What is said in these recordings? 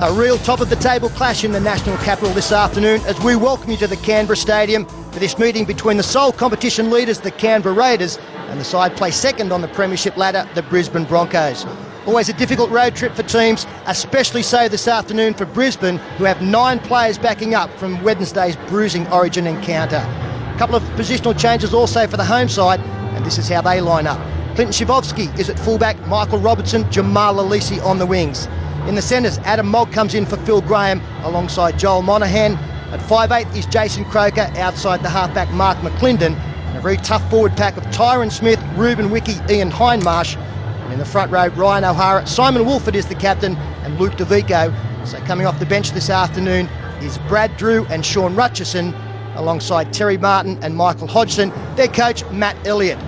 A real top-of-the-table clash in the national capital this afternoon as we welcome you to the Canberra Stadium for this meeting between the sole competition leaders, the Canberra Raiders, and the side placed second on the premiership ladder, the Brisbane Broncos. Always a difficult road trip for teams, especially so this afternoon for Brisbane, who have 9 players backing up from Wednesday's bruising Origin encounter. A couple of positional changes also for the home side, and this is how they line up. Clinton Shivovsky is at fullback, Michael Robertson, Jamal Alisi on the wings. In the centres, Adam Mogg comes in for Phil Graham alongside Joel Monaghan. At 5'8" is Jason Croker, outside the halfback Mark McClendon. And a very tough forward pack of Tyron Smith, Ruben Wiki, Ian Hindmarsh. And in the front row, Ryan O'Hara, Simon Wolford is the captain, and Luke DeVico. So coming off the bench this afternoon is Brad Drew and Sean Rutchison, alongside Terry Martin and Michael Hodgson, their coach Matt Elliott.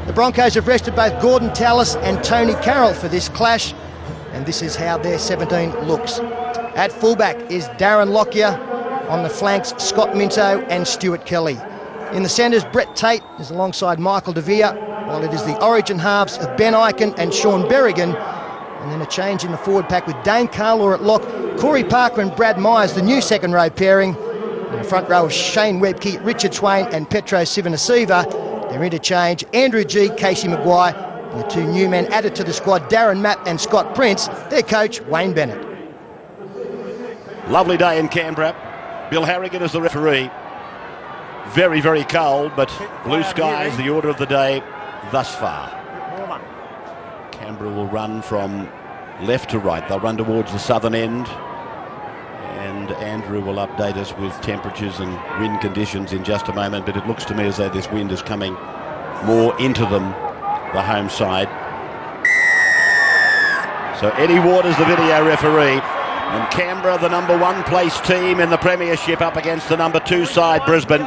The Broncos have rested both Gordon Tallis and Tony Carroll for this clash, and this is how their 17 looks. At fullback is Darren Lockyer, on the flanks Scott Minto and Stuart Kelly. In the centres, Brett Tate is alongside Michael DeVere, while it is the Origin halves of Ben Ikin and Sean Berrigan. And then a change in the forward pack with Dane Carlaw at lock, Corey Parker and Brad Myers, the new second row pairing. In the front row, Shane Webke, Richard Swain and Petro Sivanasiva. Their interchange, Andrew G, Casey Maguire, and the 2 new men added to the squad, Darren Mapp and Scott Prince, their coach, Wayne Bennett. Lovely day in Canberra. Bill Harrigan is the referee. Very, very cold, but blue skies, the order of the day thus far. Canberra will run from left to right. They'll run towards the southern end. And Andrew will update us with temperatures and wind conditions in just a moment, but it looks to me as though this wind is coming more into them, the home side. So Eddie Waters, the video referee, and Canberra, the number 1 place team in the premiership, up against the number 2 side, Brisbane.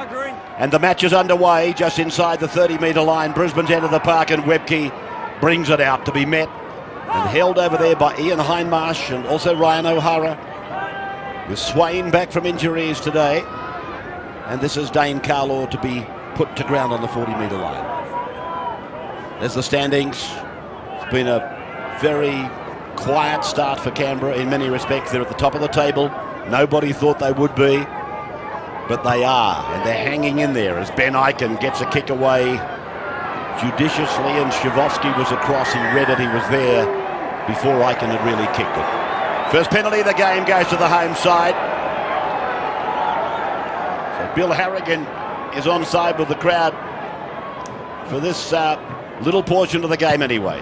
And the match is underway just inside the 30-metre line. Brisbane's end of the park, and Webke brings it out to be met and held over there by Ian Hindmarsh and also Ryan O'Hara, with Swain back from injuries today. And this is Dane Carlaw to be put to ground on the 40-metre line. There's the standings. It's been a very quiet start for Canberra in many respects. They're at the top of the table. Nobody thought they would be, but they are, and they're hanging in there as Ben Ikin gets a kick away judiciously, and Shivovsky was across. He read it, he was there before Ikin had really kicked it. First penalty of the game goes to the home side. So Bill Harrigan is on side with the crowd for this little portion of the game anyway.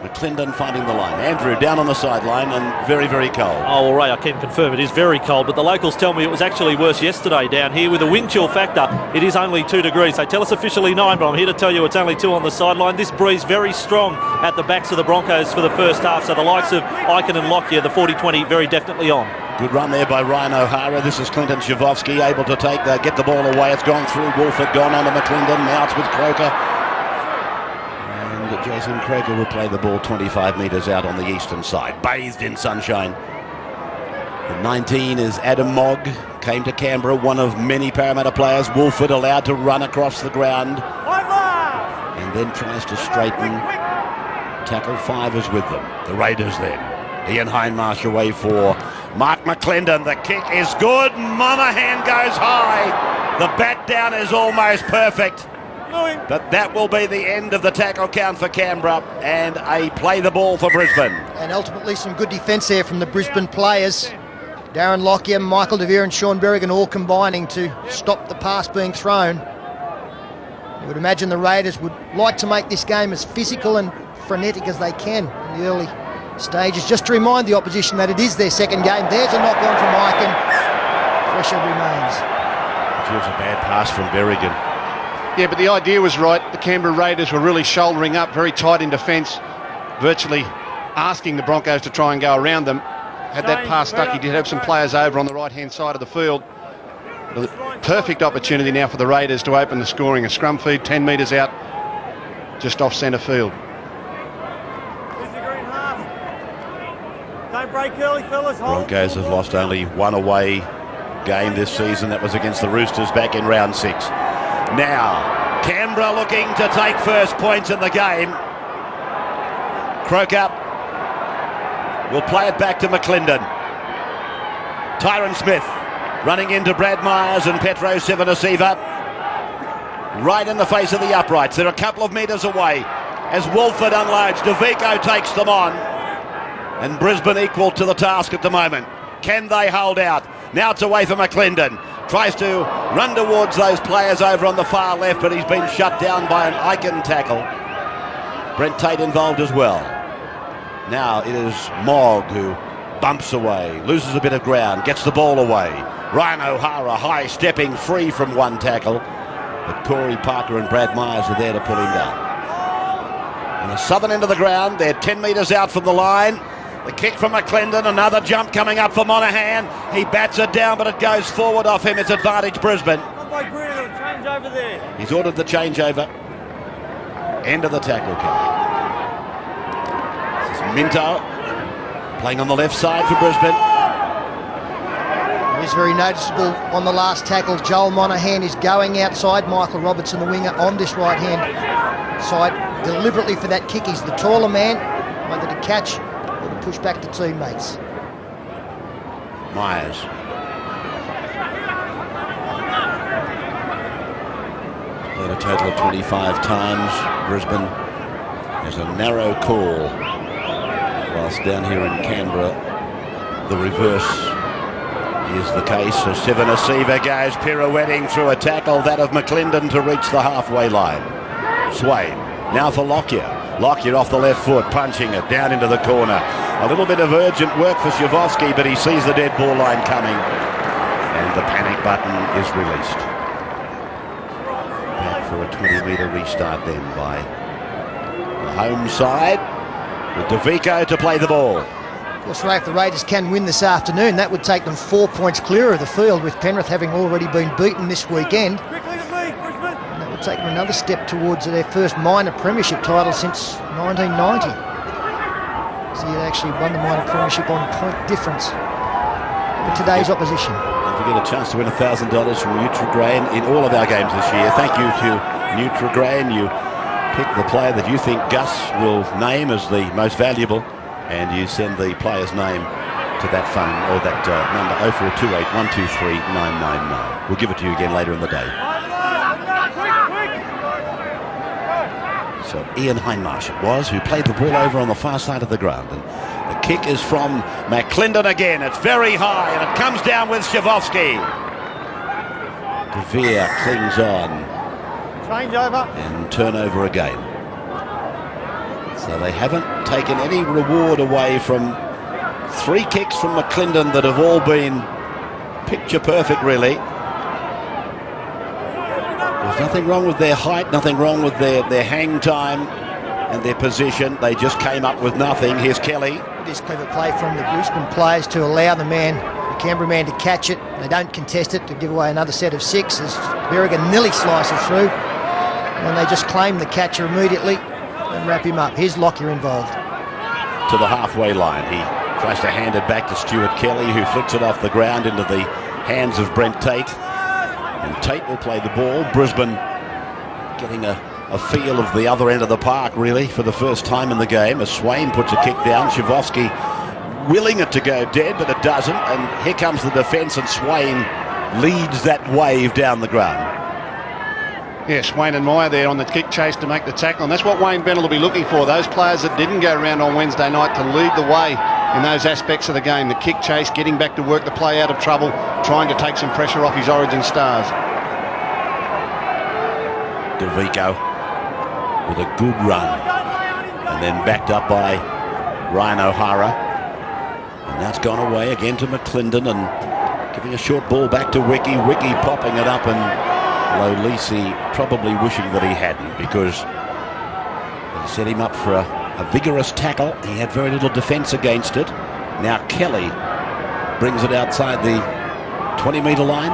McClendon finding the line. Andrew down on the sideline and very, very cold. Oh, well, Ray, I can confirm it is very cold, but the locals tell me it was actually worse yesterday down here with a wind chill factor. It is only 2 degrees. They tell us officially 9, but I'm here to tell you it's only 2 on the sideline. This breeze very strong at the backs of the Broncos for the first half, so the likes of Ikin and Lockyer, the 40-20, very definitely on. Good run there by Ryan O'Hara. This is Clinton Shivovsky able to get the ball away. It's gone through Wolford, gone on to McClendon. Now it's with Croker. Jason Croker will play the ball 25 metres out on the eastern side, bathed in sunshine. The 19 is Adam Mogg, came to Canberra, one of many Parramatta players. Wolford allowed to run across the ground and then tries to straighten. Tackle 5 is with them. The Raiders then. Ian Hindmarsh away for Mark McClendon. The kick is good. Monaghan goes high. The bat down is almost perfect. But that will be the end of the tackle count for Canberra and a play the ball for Brisbane. And ultimately some good defence there from the Brisbane players. Darren Lockyer, Michael DeVere and Sean Berrigan all combining to stop the pass being thrown. You would imagine the Raiders would like to make this game as physical and frenetic as they can in the early stages. Just to remind the opposition that it is their second game. There's a knock on from Ikin. Pressure remains. It was a bad pass from Berrigan. Yeah, but the idea was right. The Canberra Raiders were really shouldering up, very tight in defence, virtually asking the Broncos to try and go around them. Had that pass stuck, he did have some players over on the right-hand side of the field. A perfect opportunity now for the Raiders to open the scoring. A scrum feed 10 metres out, just off centre field. Don't break early, fellas. Broncos have lost only 1 away game this season. That was against the Roosters back in round 6. Now, Canberra looking to take first points in the game. Croker will play it back to McClendon. Tyron Smith running into Brad Myers and Petro Sivanasiva. Right in the face of the uprights. They're a couple of metres away as Wolford unloads. DeVico takes them on. And Brisbane equal to the task at the moment. Can they hold out? Now it's away from McClendon. Tries to run towards those players over on the far left, but he's been shut down by an Aiken tackle. Brent Tate involved as well. Now it is Mogg who bumps away, loses a bit of ground, gets the ball away. Ryan O'Hara high stepping free from one tackle, but Corey Parker and Brad Myers are there to pull him down. On the southern end of the ground, they're 10 metres out from the line. The kick from McClendon, another jump coming up for Monaghan. He bats it down, but it goes forward off him. It's advantage Brisbane. Change over there. He's ordered the changeover. End of the tackle count. This is Minto playing on the left side for Brisbane. It is very noticeable on the last tackle. Joel Monaghan is going outside. Michael Robertson, the winger, on this right-hand side, deliberately for that kick. He's the taller man, either to catch or to push back the teammates. Myers. Played a total of 25 times. Brisbane has a narrow call. Whilst down here in Canberra, the reverse is the case. So Sivanasiva goes pirouetting through a tackle, that of McClendon, to reach the halfway line. Swain, now for Lockyer. Lockyer off the left foot, punching it down into the corner. A little bit of urgent work for Shavovsky, but he sees the dead ball line coming, and the panic button is released. Back for a 20-metre restart then by the home side, with DeVico to play the ball. Of course, Ray, if the Raiders can win this afternoon, that would take them 4 points clear of the field, with Penrith having already been beaten this weekend. And that would take them another step towards their first minor premiership title since 1990. So they actually won the minor premiership on point difference with today's opposition. Don't forget a chance to win $1,000 from Nutrigrain in all of our games this year. Thank you to Nutrigrain. You pick the player that you think Gus will name as the most valuable, and you send the player's name to that phone, or that number 0428 123 999. We'll give it to you again later in the day. So Ian Hindmarsh it was who played the ball over on the far side of the ground, and the kick is from McClendon again. It's very high, and it comes down with Shavovsky. De Vere clings on. Change over. And turnover again. So they haven't taken any reward away from 3 kicks from McClendon that have all been picture perfect, really. There's nothing wrong with their height, nothing wrong with their hang time and their position. They just came up with nothing. Here's Kelly. This clever play from the Brisbane players to allow the Canberra man to catch it. They don't contest it to give away another set of 6 as Berrigan nearly slices through. And they just claim the catcher immediately and wrap him up. Here's Lockyer involved. To the halfway line. He tries to hand it back to Stuart Kelly, who flicks it off the ground into the hands of Brent Tate. And Tate will play the ball. Brisbane getting a feel of the other end of the park, really, for the first time in the game, as Swain puts a kick down. Shavovsky willing it to go dead, but it doesn't. And here comes the defence, and Swain leads that wave down the ground. Yes, Wayne and Meyer there on the kick chase to make the tackle, and that's what Wayne Bennett will be looking for. Those players that didn't go around on Wednesday night to lead the way in those aspects of the game. The kick chase, getting back to work the play out of trouble, trying to take some pressure off his Origin stars. DeVico with a good run, and then backed up by Ryan O'Hara. And that's gone away again to McClendon, and giving a short ball back to Wiki. Wiki popping it up, and Lolisi probably wishing that he hadn't, because he set him up for a vigorous tackle. He had very little defence against it. Now Kelly brings it outside the 20-metre line.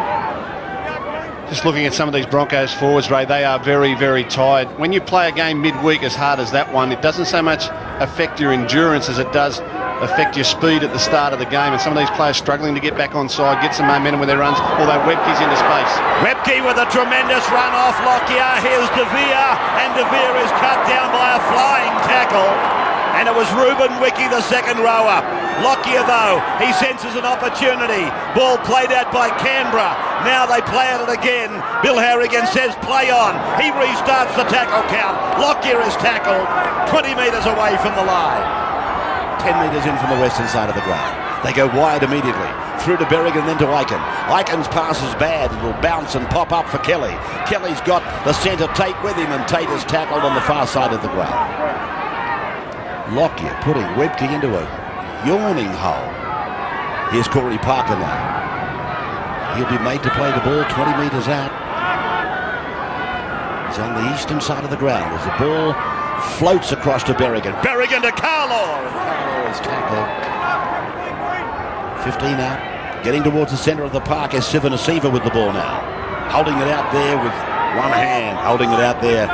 Just looking at some of these Broncos forwards, Ray, they are very, very tired. When you play a game midweek as hard as that one, it doesn't so much affect your endurance as it does affect your speed at the start of the game, and some of these players struggling to get back on side, get some momentum with their runs, although Webke's into space. Webke with a tremendous run off Lockyer. Here's De Vere, and De Vere is cut down by a flying tackle, And it was Ruben Wiki, the second rower. Lockyer, though, he senses an opportunity. Ball played out by Canberra. Now they play at it again. Bill Harrigan says play on. He restarts the tackle count. Lockyer is tackled 20 metres away from the line. 10 metres in from the western side of the ground. They go wide immediately. Through to Berrigan, then to Aiken. Aiken's pass is bad. It will bounce and pop up for Kelly. Kelly's got the centre Tate with him, and Tate is tackled on the far side of the ground. Lockyer putting Webke into a yawning hole. Here's Corey Parker now. He'll be made to play the ball 20 metres out. He's on the eastern side of the ground as the ball floats across to Berrigan. Berrigan to Carlaw. Carlaw is tackled. 15 out. Getting towards the centre of the park is Sivanasiva with the ball now. Holding it out there with one hand. Holding it out there.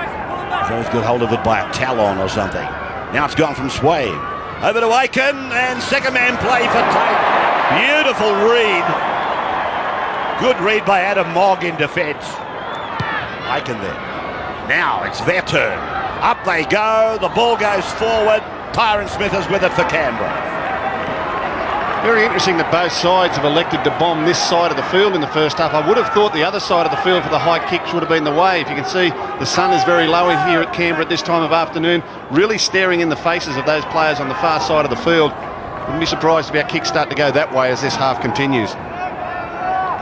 He's always got hold of it by a talon or something. Now it's gone from Swain. Over to Aiken, and second man play for Tate. Beautiful read. Good read by Adam Mogg in defence. Aiken there. Now it's their turn. Up they go. The ball goes forward. Tyron Smith is with it for Canberra. Very interesting that both sides have elected to bomb this side of the field in the first half. I would have thought the other side of the field for the high kicks would have been the way. If you can see, the sun is very low in here at Canberra at this time of afternoon, really staring in the faces of those players on the far side of the field. Wouldn't be surprised if our kicks start to go that way as this half continues.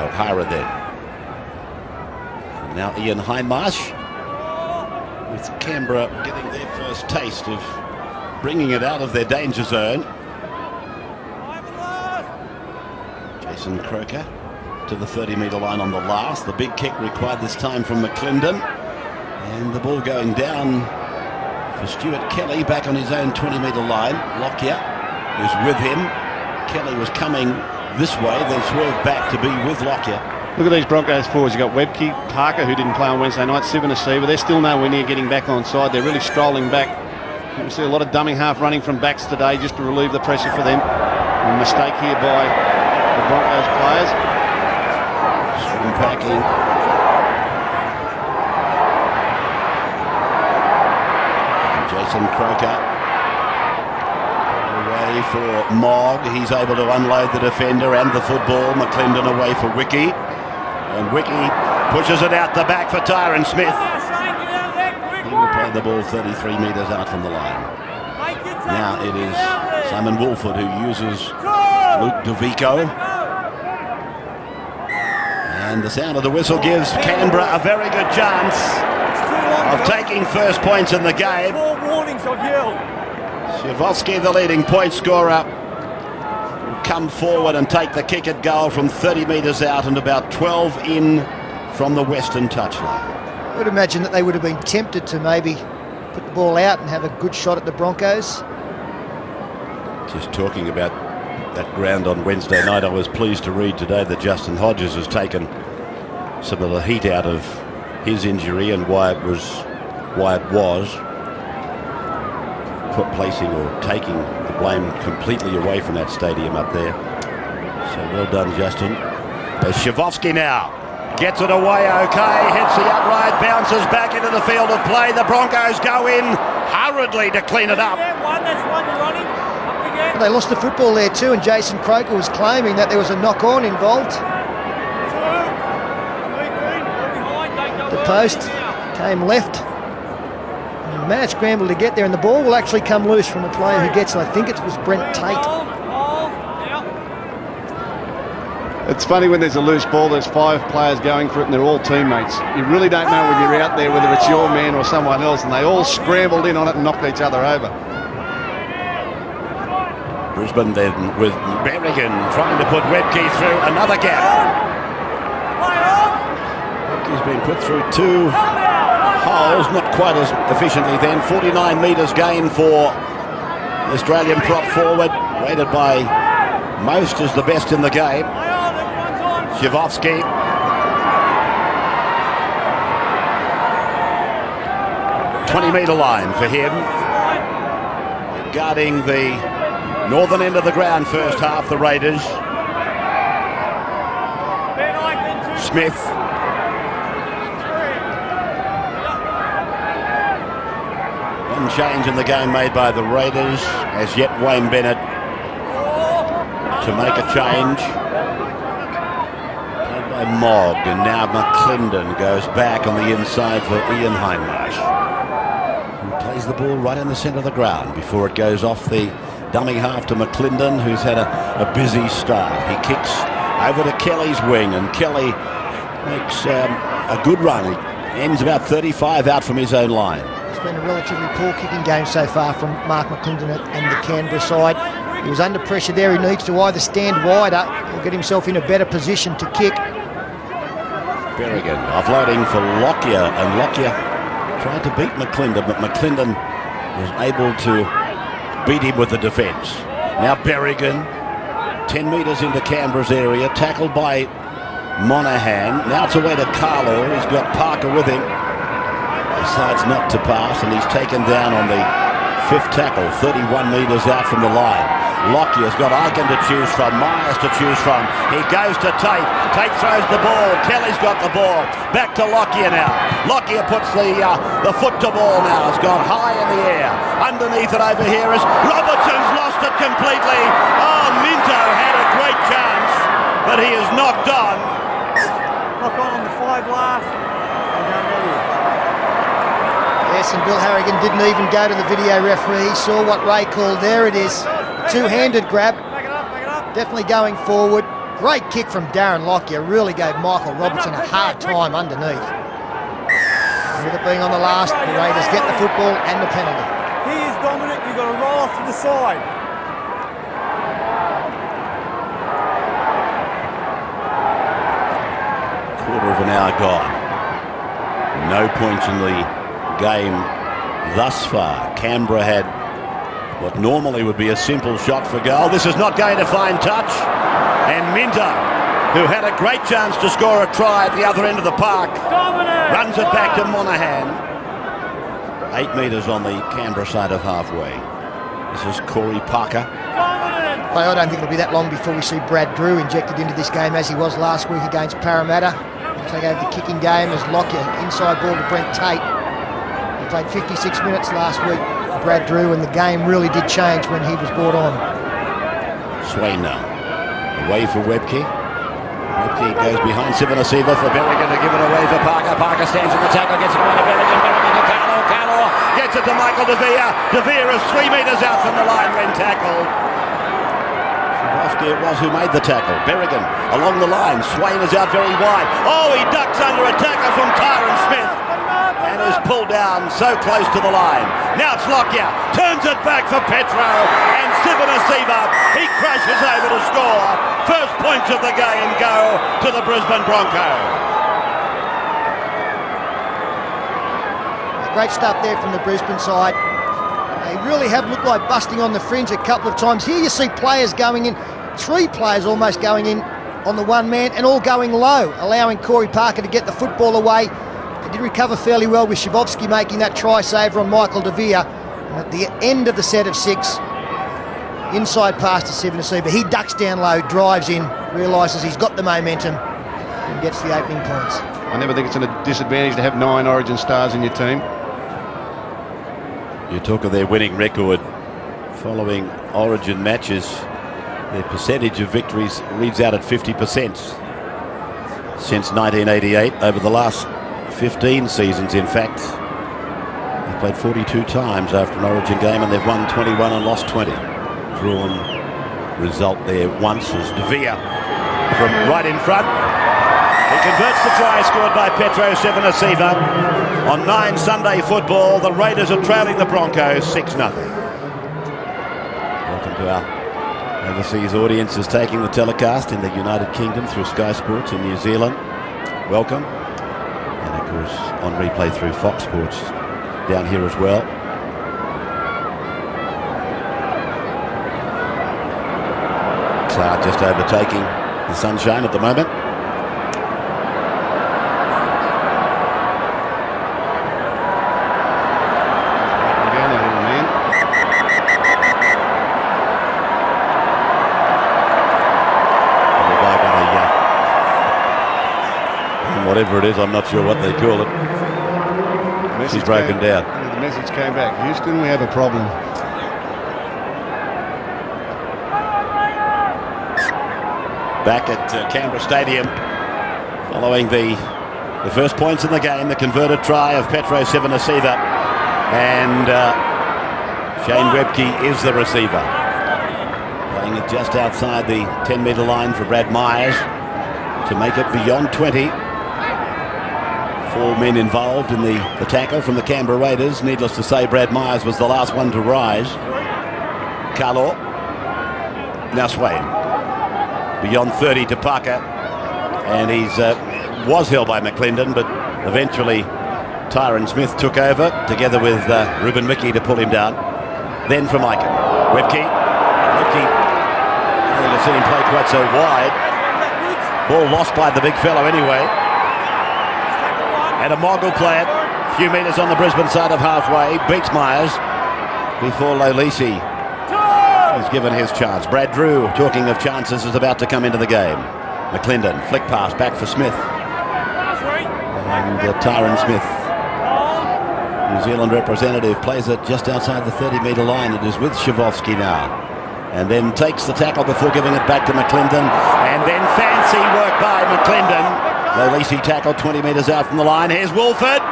O'Hara then. And now Ian Hindmarsh, with Canberra getting their first taste of bringing it out of their danger zone. Jason Croker to the 30-metre line on the last. The big kick required this time from McClendon. And the ball going down for Stuart Kelly back on his own 20-metre line. Lockyer is with him. Kelly was coming this way, then swerved back to be with Lockyer. Look at these Broncos forwards. You've got Webke, Parker, who didn't play on Wednesday night, Sivanasiva. They're still nowhere near getting back on side. They're really strolling back. You can see a lot of dumbing half running from backs today just to relieve the pressure for them. A mistake here by the Broncos players. Swing packing. Jason Croker away for Mogg. He's able to unload the defender and the football. McClendon away for Wiki. And Wiki pushes it out the back for Tyron Smith. He will play the ball 33 metres out from the line. Now it is Simon Woolford who uses Luke DeVico. And the sound of the whistle gives Canberra a very good chance of taking first points in the game. 4 warnings I've yelled. Szyvolski, the leading point scorer, will come forward and take the kick at goal from 30 metres out and about 12 in from the western touchline. I would imagine that they would have been tempted to maybe put the ball out and have a good shot at the Broncos. Just talking about that ground on Wednesday night, I was pleased to read today that Justin Hodges has taken some of the heat out of his injury and why it was placing or taking the blame completely away from that stadium up there. So well done, Justin. There's Szyvolski now. Gets it away okay, hits the upright, bounces back into the field of play. The Broncos go in hurriedly to clean it up. That's one, you're on him. Up again. They lost the football there too, and Jason Croker was claiming that there was a knock-on involved. The post came left. And mad scramble to get there, and the ball will actually come loose from a player who gets it. I think it was Brent Tate. It's funny when there's a loose ball, there's 5 players going for it and they're all teammates. You really don't know when you're out there whether it's your man or someone else, and they all scrambled in on it and knocked each other over. Brisbane then with Berrigan trying to put Webke through another gap. Webke's been put through 2 holes, not quite as efficiently then. 49 metres gain for the Australian prop forward, rated by most as the best in the game. Szyvolski. 20-metre line for him. Guarding the northern end of the ground first half, the Raiders. Smith. sudden change in the game made by the Raiders. As yet, Wayne Bennett to make a change. Played by Mogg, and now McClendon goes back on the inside for Ian Hindmarsh, who plays the ball right in the centre of the ground before it goes off the dummy half to McClendon, who's had a busy start. He kicks over to Kelly's wing, and Kelly makes a good run. He ends about 35 out from his own line. It's been a relatively poor kicking game so far from Mark McClendon and the Canberra side. He was under pressure there. He needs to either stand wider or get himself in a better position to kick. Berrigan offloading for Lockyer, and Lockyer tried to beat McClendon, but McClendon was able to beat him with the defence. Now Berrigan, 10 metres into Canberra's area, tackled by Monaghan. Now it's away to Carlo. He's got Parker with him. Decides not to pass, and he's taken down on the fifth tackle, 31 metres out from the line. Lockyer's got Aiken to choose from, Myers to choose from. He goes to Tate. Tate throws the ball. Kelly's got the ball. Back to Lockyer now. Lockyer puts the foot to ball now. It's gone high in the air. Underneath it over here is Robertson's lost it completely. Oh, Minto had a great chance, but he is knocked on. Knock on the 5 last. Yes, and Bill Harrigan didn't even go to the video referee. He saw what Ray called. There it is. Two-handed grab. Back it up. Definitely going forward. Great kick from Darren Lockyer. Really gave Michael Robertson a hard time underneath. And with it being on the last, the Raiders get the football and the penalty. He is dominant. You've got to roll off to the side. Quarter of an hour gone. No points in the game thus far. Canberra had what normally would be a simple shot for goal. This is not going to find touch. And Minto, who had a great chance to score a try at the other end of the park, runs it back to Monaghan. 8 metres on the Canberra side of halfway. This is Corey Parker. Well, I don't think it'll be that long before we see Brad Drew injected into this game as he was last week against Parramatta. He'll take over the kicking game as Lockyer inside ball to Brent Tate. He played 56 minutes last week, Brad Drew, and the game really did change when he was brought on. Swain now. Away for Webke. Webke goes behind Sivanasiva for Berrigan to give it away for Parker. Parker stands in the tackle, gets it away to Berrigan. Berrigan to Carlo. Carlo gets it to Michael De Vere. De Vere is 3 metres out from the line when tackled. It was who made the tackle. Berrigan along the line. Swain is out very wide. Oh, he ducks under a tackle from Tyron Smith and is pulled down so close to the line. Now it's Lockyer. Turns it back for Petro, and Sivanasiva, he crashes over to score. First points of the game go to the Brisbane Broncos. Great stuff there from the Brisbane side. They really have looked like busting on the fringe a couple of times. Here you see players going in, 3 players almost going in on the one man, and all going low, allowing Corey Parker to get the football away. They did recover fairly well with Shabovsky making that try saver on Michael De Vere. And at the end of the set of 6, inside pass to Sivanasiva. He ducks down low, drives in, realises he's got the momentum and gets the opening points. I never think it's a disadvantage to have 9 Origin stars in your team. You talk of their winning record following Origin matches. Their percentage of victories reads out at 50% since 1988. Over the last 15 seasons, in fact, they've played 42 times after an Origin game, and they've won 21 and lost 20. Drawn result there once as De Vere from right in front. He converts the try scored by Petro Sivanasiva. On 9 Sunday football, the Raiders are trailing the Broncos 6-0. Welcome to our overseas audiences taking the telecast in the United Kingdom through Sky Sports in New Zealand. Welcome. And of course on replay through Fox Sports down here as well. Cloud just overtaking the sunshine at the moment. Whatever it is, I'm not sure what they call it. She's broken down. The Message came back. Houston, we have a problem. Back at Canberra Stadium, following the first points in the game, the converted try of Petro Sivanasiva, and Shane Webke is the receiver. Playing it just outside the 10-metre line for Brad Myers to make it beyond 20. 4 men involved in the tackle from the Canberra Raiders. Needless to say, Brad Myers was the last one to rise. Carlo. Now Swain. Beyond 30 to Parker. And he's was held by McClendon, but eventually Tyron Smith took over together with Ruben Mickey to pull him down. Then from Aiken. Webke. I don't think I've seen him play quite so wide. Ball lost by the big fellow anyway. And a Mogul play it. A few metres on the Brisbane side of halfway. Beats Myers before Lolisi is given his chance. Brad Drew, talking of chances, is about to come into the game. McClendon, flick pass back for Smith. And Tyron Smith, New Zealand representative, plays it just outside the 30-metre line. It is with Shavovsky now. And then takes the tackle before giving it back to McClendon. And then fancy work by McClendon. Lolisi tackled 20 metres out from the line. Here's Wolford.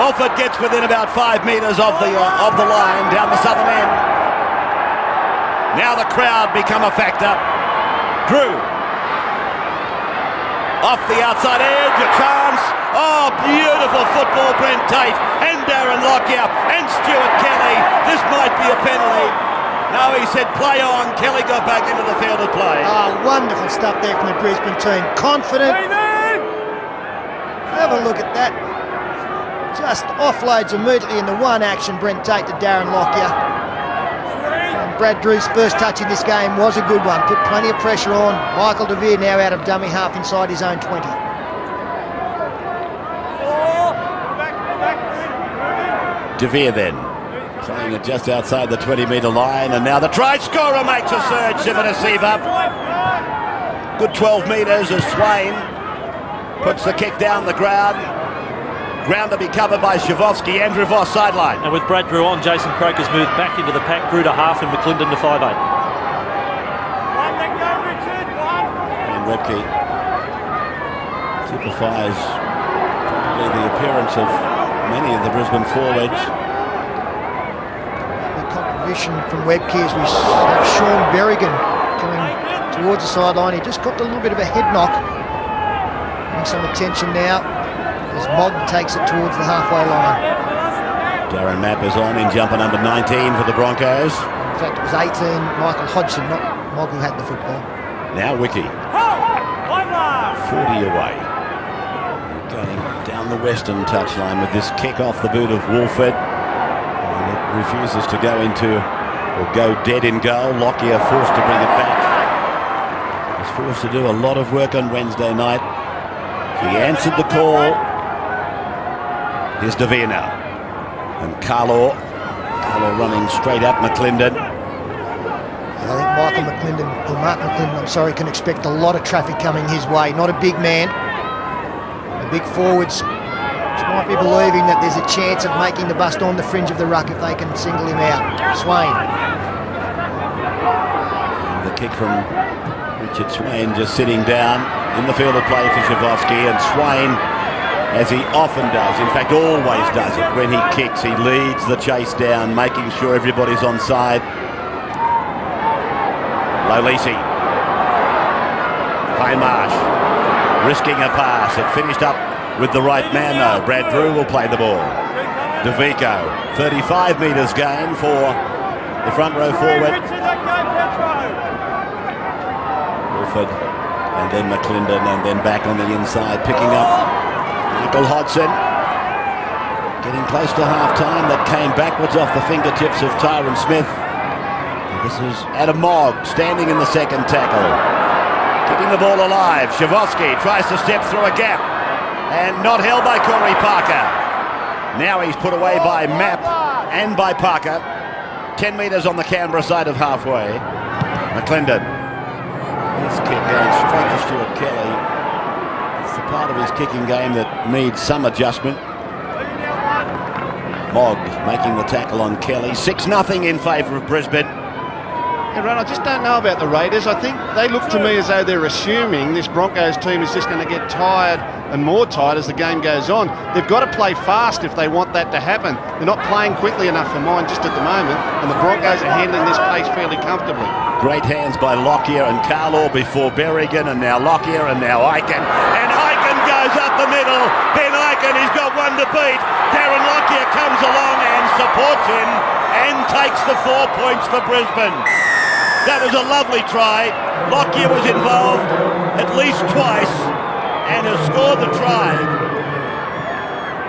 Wolford gets within about 5 metres of the line down the southern end. Now the crowd become a factor. Drew. Off the outside edge, a chance. Oh, beautiful football, Brent Tate and Darren Lockyer and Stuart Kelly. This might be a penalty. No, he said play on. Kelly got back into the field of play. Oh, wonderful stuff there from the Brisbane team. Confident. Have a look at that. Just offloads immediately in the one action, Brent Tate to Darren Lockyer. And Brad Drew's first touch in this game was a good one. Put plenty of pressure on. Michael DeVere now out of dummy half inside his own 20. DeVere then. Playing it just outside the 20-metre line, and now the try scorer makes a surge. Sivanasiva. Good 12 metres as Swain puts the kick down the ground. Ground to be covered by Shavovsky. Andrew Voss sideline. And with Brad Drew on, Jason Croker's moved back into the pack. Drew to half and McClendon to 5'8". And Webke typifies probably the appearance of many of the Brisbane forwards. From Webke as we have Sean Berrigan coming towards the sideline. He just got a little bit of a head knock. Getting some attention now as Mogg takes it towards the halfway line. Darren Mapp is on in jumping under 19 for the Broncos. In fact, it was 18, Michael Hodgson, not Mogg, who had the football. Now Wiki. 40 away. Going down the western touchline with this kick off the boot of Wolford. Refuses to go into or go dead in goal. Lockyer forced to bring it back. Was forced to do a lot of work on Wednesday night. He answered the call. Here's DeVere now. And Carlo running straight at McClendon. I think Mark McClendon, can expect a lot of traffic coming his way. Not a big man. The big forwards might be believing that there's a chance of making the bust on the fringe of the ruck if they can single him out. Swain. And the kick from Richard Swain just sitting down in the field of play for Shavovsky, and Swain, as he often does, in fact always does it, when he kicks, he leads the chase down, making sure everybody's on side. Lolisi. Hindmarsh risking a pass. It finished up with the right man though. Brad Drew will play the ball. DeVico, 35 metres gain for the front row forward. Wolford, and then McClendon, and then back on the inside, picking up Michael Hodgson. Getting close to half-time. That came backwards off the fingertips of Tyron Smith. And this is Adam Mogg standing in the second tackle. Keeping the ball alive. Shavovsky tries to step through a gap. And not held by Corey Parker. Now he's put away by Mapp and by Parker. 10 metres on the Canberra side of halfway. McClendon. This kick going straight to Stuart Kelly. It's the part of his kicking game that needs some adjustment. Mogg making the tackle on Kelly. 6-0 in favour of Brisbane. Yeah, Ron, I just don't know about the Raiders. I think they look to me as though they're assuming this Broncos team is just going to get tired and more tired as the game goes on. They've got to play fast if they want that to happen. They're not playing quickly enough for mine just at the moment, and the Broncos are handling this pace fairly comfortably. Great hands by Lockyer and Carlaw before Berrigan, and now Lockyer and now Aiken. And Aiken goes up the middle. Ben Aiken, he's got one to beat. Darren Lockyer comes along and supports him and takes the 4 points for Brisbane. That was a lovely try. Lockyer was involved at least twice and has scored the try.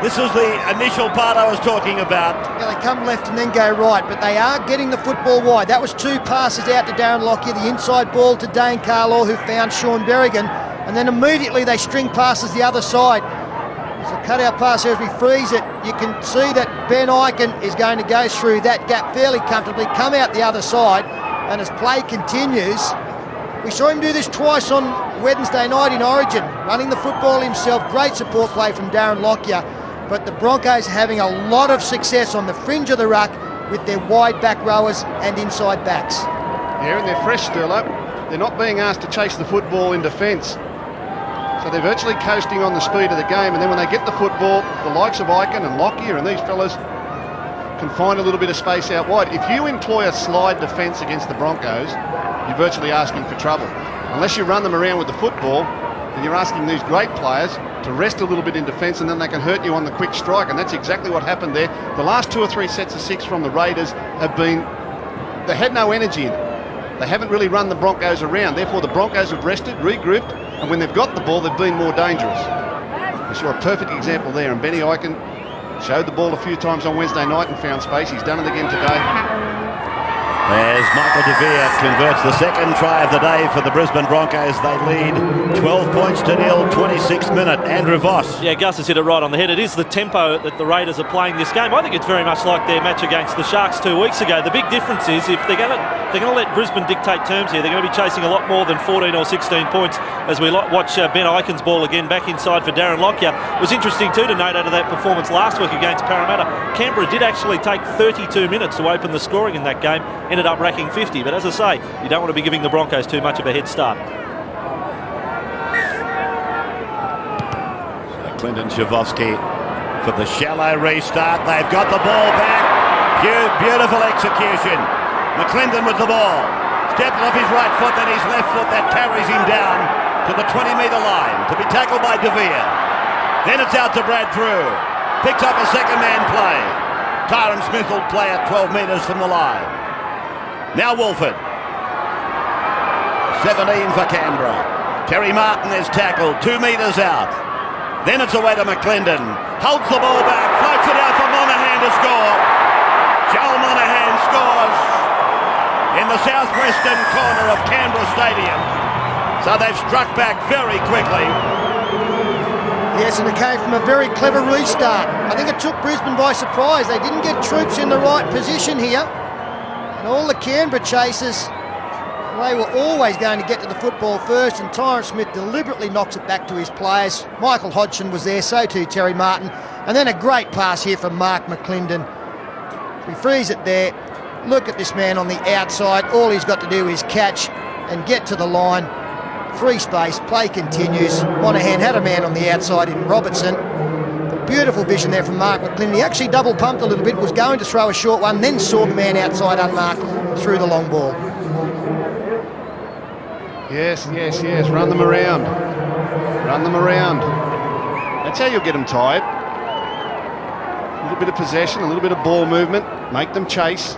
This is the initial part I was talking about. Yeah, they come left and then go right, but they are getting the football wide. That was 2 passes out to Darren Lockyer, the inside ball to Dane Carlaw, who found Sean Berrigan, and then immediately they string passes the other side. It's a cut-out pass here as we freeze it. You can see that Ben Aiken is going to go through that gap fairly comfortably, come out the other side, and as play continues, we saw him do this twice on Wednesday night in Origin, running the football himself. Great support play from Darren Lockyer, but the Broncos having a lot of success on the fringe of the ruck with their wide back rowers and inside backs. Yeah, and they're fresh still up. They're not being asked to chase the football in defence. So they're virtually coasting on the speed of the game, and then when they get the football, the likes of Aiken and Lockyer and these fellas can find a little bit of space out wide. If you employ a slide defence against the Broncos, you're virtually asking for trouble. Unless you run them around with the football, then you're asking these great players to rest a little bit in defence, and then they can hurt you on the quick strike, and that's exactly what happened there. The last 2 or 3 sets of 6 from the Raiders have been, they had no energy in it. They haven't really run the Broncos around, therefore the Broncos have rested, regrouped, and when they've got the ball, they've been more dangerous. We saw a perfect example there, and Benny Aiken showed the ball a few times on Wednesday night and found space. He's done it again today. As Michael De Vere converts the second try of the day for the Brisbane Broncos, they lead 12 points to nil, 26th minute. Andrew Voss. Yeah, Gus has hit it right on the head. It is the tempo that the Raiders are playing this game. I think it's very much like their match against the Sharks 2 weeks ago. The big difference is if they're going to let Brisbane dictate terms here, they're going to be chasing a lot more than 14 or 16 points as we watch Ben Aiken's ball again back inside for Darren Lockyer. It was interesting too to note out of that performance last week against Parramatta, Canberra did actually take 32 minutes to open the scoring in that game, ended up racking 50, but as I say, you don't want to be giving the Broncos too much of a head start. Clinton Shavovsky for the shallow restart. They've got the ball back. Beautiful execution. McClendon with the ball. Steps off his right foot, then his left foot. That carries him down to the 20-metre line to be tackled by De Vere. Then it's out to Brad Drew. Picks up a second-man play. Tyron Smith will play at 12 metres from the line. Now Wolford. 17 for Canberra. Terry Martin is tackled 2 metres out. Then it's away to McClendon. Holds the ball back, floats it out for Monahan to score. Joel Monahan scores in the southwestern corner of Canberra Stadium. So they've struck back very quickly. Yes, and it came from a very clever restart. I think it took Brisbane by surprise. They didn't get troops in the right position here. And all the Canberra chasers, they were always going to get to the football first, and Tyron Smith deliberately knocks it back to his players. Michael Hodgson was there, so too Terry Martin. And then a great pass here from Mark McClendon. We freeze it there. Look at this man on the outside. All he's got to do is catch and get to the line. Free space, play continues. Monahan had a man on the outside in Robertson. Beautiful vision there from Mark McClendon. He actually double pumped a little bit, was going to throw a short one, then saw the man outside unmarked through the long ball. Yes. Run them around. Run them around. That's how you'll get them tired. A little bit of possession, a little bit of ball movement. Make them chase.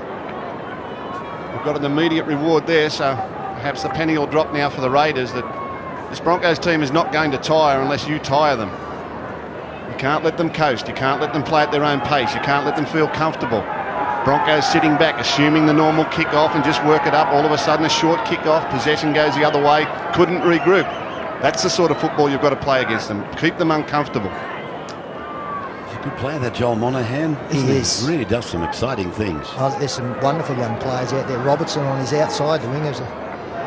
We've got an immediate reward there, so perhaps the penny will drop now for the Raiders that this Broncos team is not going to tire unless you tire them. You can't let them coast. You can't let them play at their own pace. You can't let them feel comfortable. Broncos sitting back, assuming the normal kick-off and just work it up. All of a sudden, a short kick-off, possession goes the other way, couldn't regroup. That's the sort of football you've got to play against them. Keep them uncomfortable. He's a good player, that Joel Monahan. He is. He really does some exciting things. Oh, there's some wonderful young players out there. Robertson on his outside, the winger's a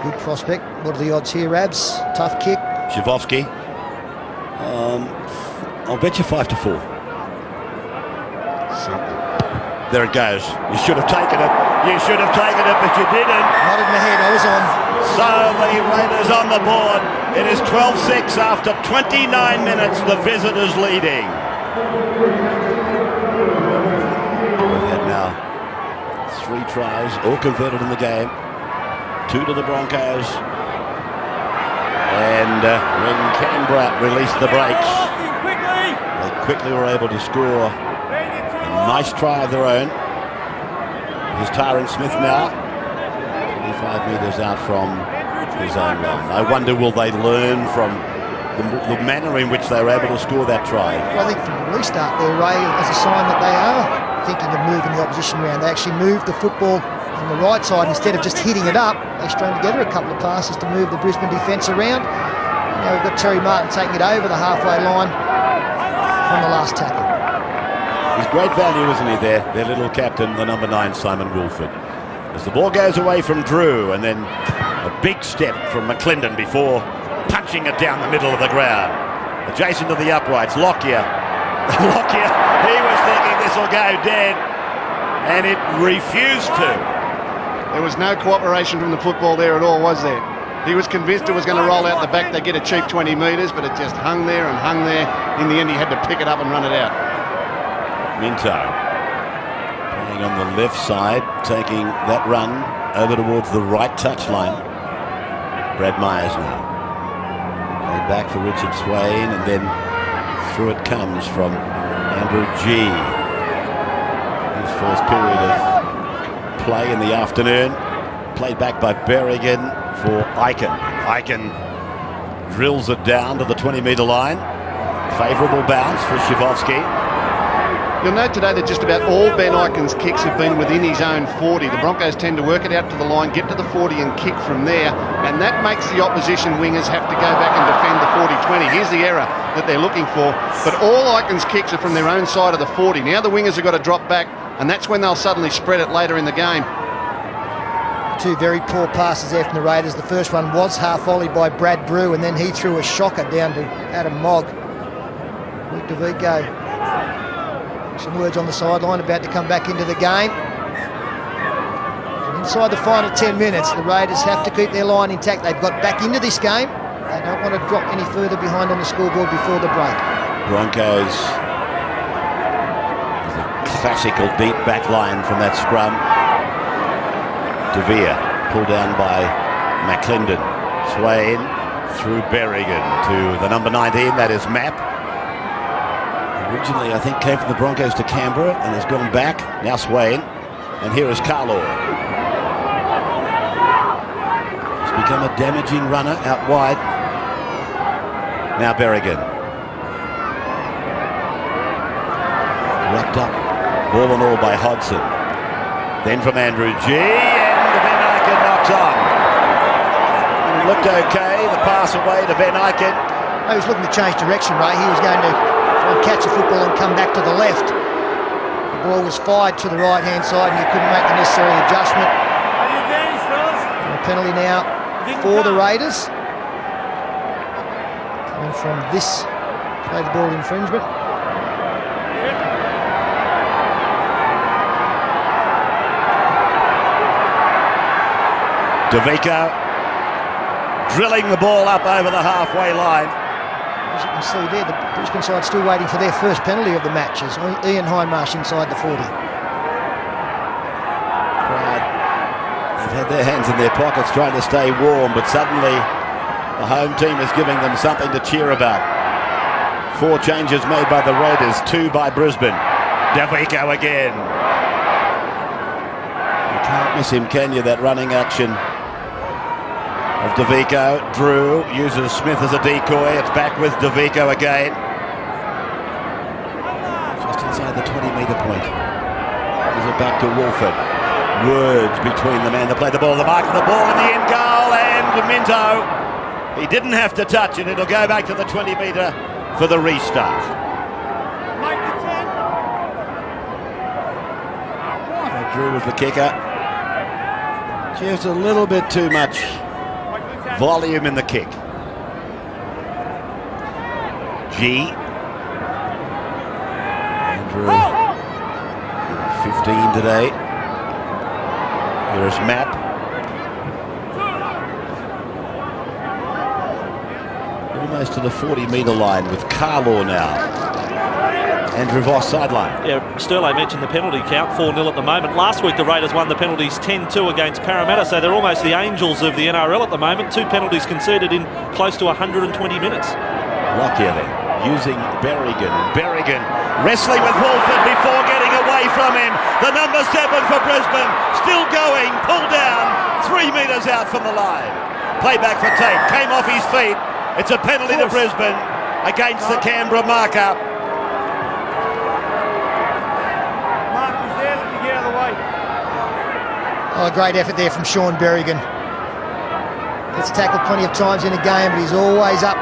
good prospect. What are the odds here, Rabs? Tough kick. Shavovsky. I'll bet you 5-4. Something. There it goes. You should have taken it. You should have taken it, but you didn't. Nodded my head, I was on. So the Raiders on the board. It is 12-6 after 29 minutes. The visitors leading. We've had now 3 tries, all converted in the game. 2 to the Broncos. And when Canberra released the brakes, they quickly were able to score a nice try of their own. Here's Tyron Smith now, 25 metres out from his own line. I wonder, will they learn from the manner in which they were able to score that try? Well, I think from the restart there, Ray, as a sign that they are thinking of moving the opposition around. They actually moved the football on the right side instead of just hitting it up. They strung together a couple of passes to move the Brisbane defence around. Now we've got Terry Martin taking it over the halfway line on the last tackle. He's great value, isn't he, there? Their little captain, the number 9, Simon Wilford. As the ball goes away from Drew, and then a big step from McClendon before punching it down the middle of the ground. Adjacent to the uprights, Lockyer. Lockyer, he was thinking this will go dead, and it refused to. There was no cooperation from the football there at all, was there? He was convinced it was going to roll out the back. They get a cheap 20 metres, but it just hung there and hung there. In the end, he had to pick it up and run it out. Minto playing on the left side, taking that run over towards the right touchline. Brad Myers now. Played back for Richard Swain, and then through it comes from Andrew G. His first period of play in the afternoon. Played back by Berrigan for Eichen. Eichen drills it down to the 20-metre line. Favourable bounce for Shivovsky. You'll note today that just about all Ben Eichen's kicks have been within his own 40. The Broncos tend to work it out to the line, get to the 40 and kick from there, and that makes the opposition wingers have to go back and defend the 40-20. Here's the error that they're looking for, but all Eichen's kicks are from their own side of the 40. Now the wingers have got to drop back, and that's when they'll suddenly spread it later in the game. 2 very poor passes there from the Raiders. The first one was half-volleyed by Brad Brew, and then he threw a shocker down to Adam Mogg. Luke DeVico, some words on the sideline, about to come back into the game. And inside the final 10 minutes, the Raiders have to keep their line intact. They've got back into this game. They don't want to drop any further behind on the scoreboard before the break. Broncos, the classical deep back line from that scrum. De Vere pulled down by McClendon. Swain through Berrigan to the number 19, that is Mapp. Originally, I think, came from the Broncos to Canberra and has gone back. Now Swain, and here is Carlaw. He's become a damaging runner out wide. Now Berrigan. Wrapped up, ball and all by Hodson. Then from Andrew G, and Ben Eichen knocks on. And it looked okay, the pass away to Ben Eichen. He was looking to change direction, Ray. He was going to catch the football and come back to the left. The ball was fired to the right-hand side, and he couldn't make the necessary adjustment. And a penalty now for the Raiders. Coming from this play the ball infringement. DeVico drilling the ball up over the halfway line. As you can see there, the Brisbane side still waiting for their first penalty of the match as Ian Hindmarsh inside the 40. Crowd, they've had their hands in their pockets trying to stay warm, but suddenly the home team is giving them something to cheer about. 4 changes made by the Raiders, 2 by Brisbane. DeVico again. You can't miss him, can you, that running action of DeVico. Drew uses Smith as a decoy. It's back with DeVico again. Just inside the 20-metre point. Is it back to Wolford? Words between the man that played the ball, the mark of the ball in the end goal, and Minto. He didn't have to touch it. It'll go back to the 20-metre for the restart. Drew was the kicker. Just a little bit too much volume in the kick. G. Andrew, 15 today. Here's Map. Almost to the 40-metre line with Carlaw now. Andrew Voss sideline. Yeah, Sterling mentioned the penalty count, 4-0 at the moment. Last week the Raiders won the penalties 10-2 against Parramatta, so they're almost the Angels of the NRL at the moment. 2 penalties conceded in close to 120 minutes. Lockyer then, using Berrigan. Berrigan wrestling with Wolford before getting away from him. The number 7 for Brisbane, still going, pulled down, 3 metres out from the line. Play back for Tate, came off his feet. It's a penalty to Brisbane against the Canberra marker. Oh, great effort there from Sean Berrigan. Gets tackled plenty of times in a game, but he's always up.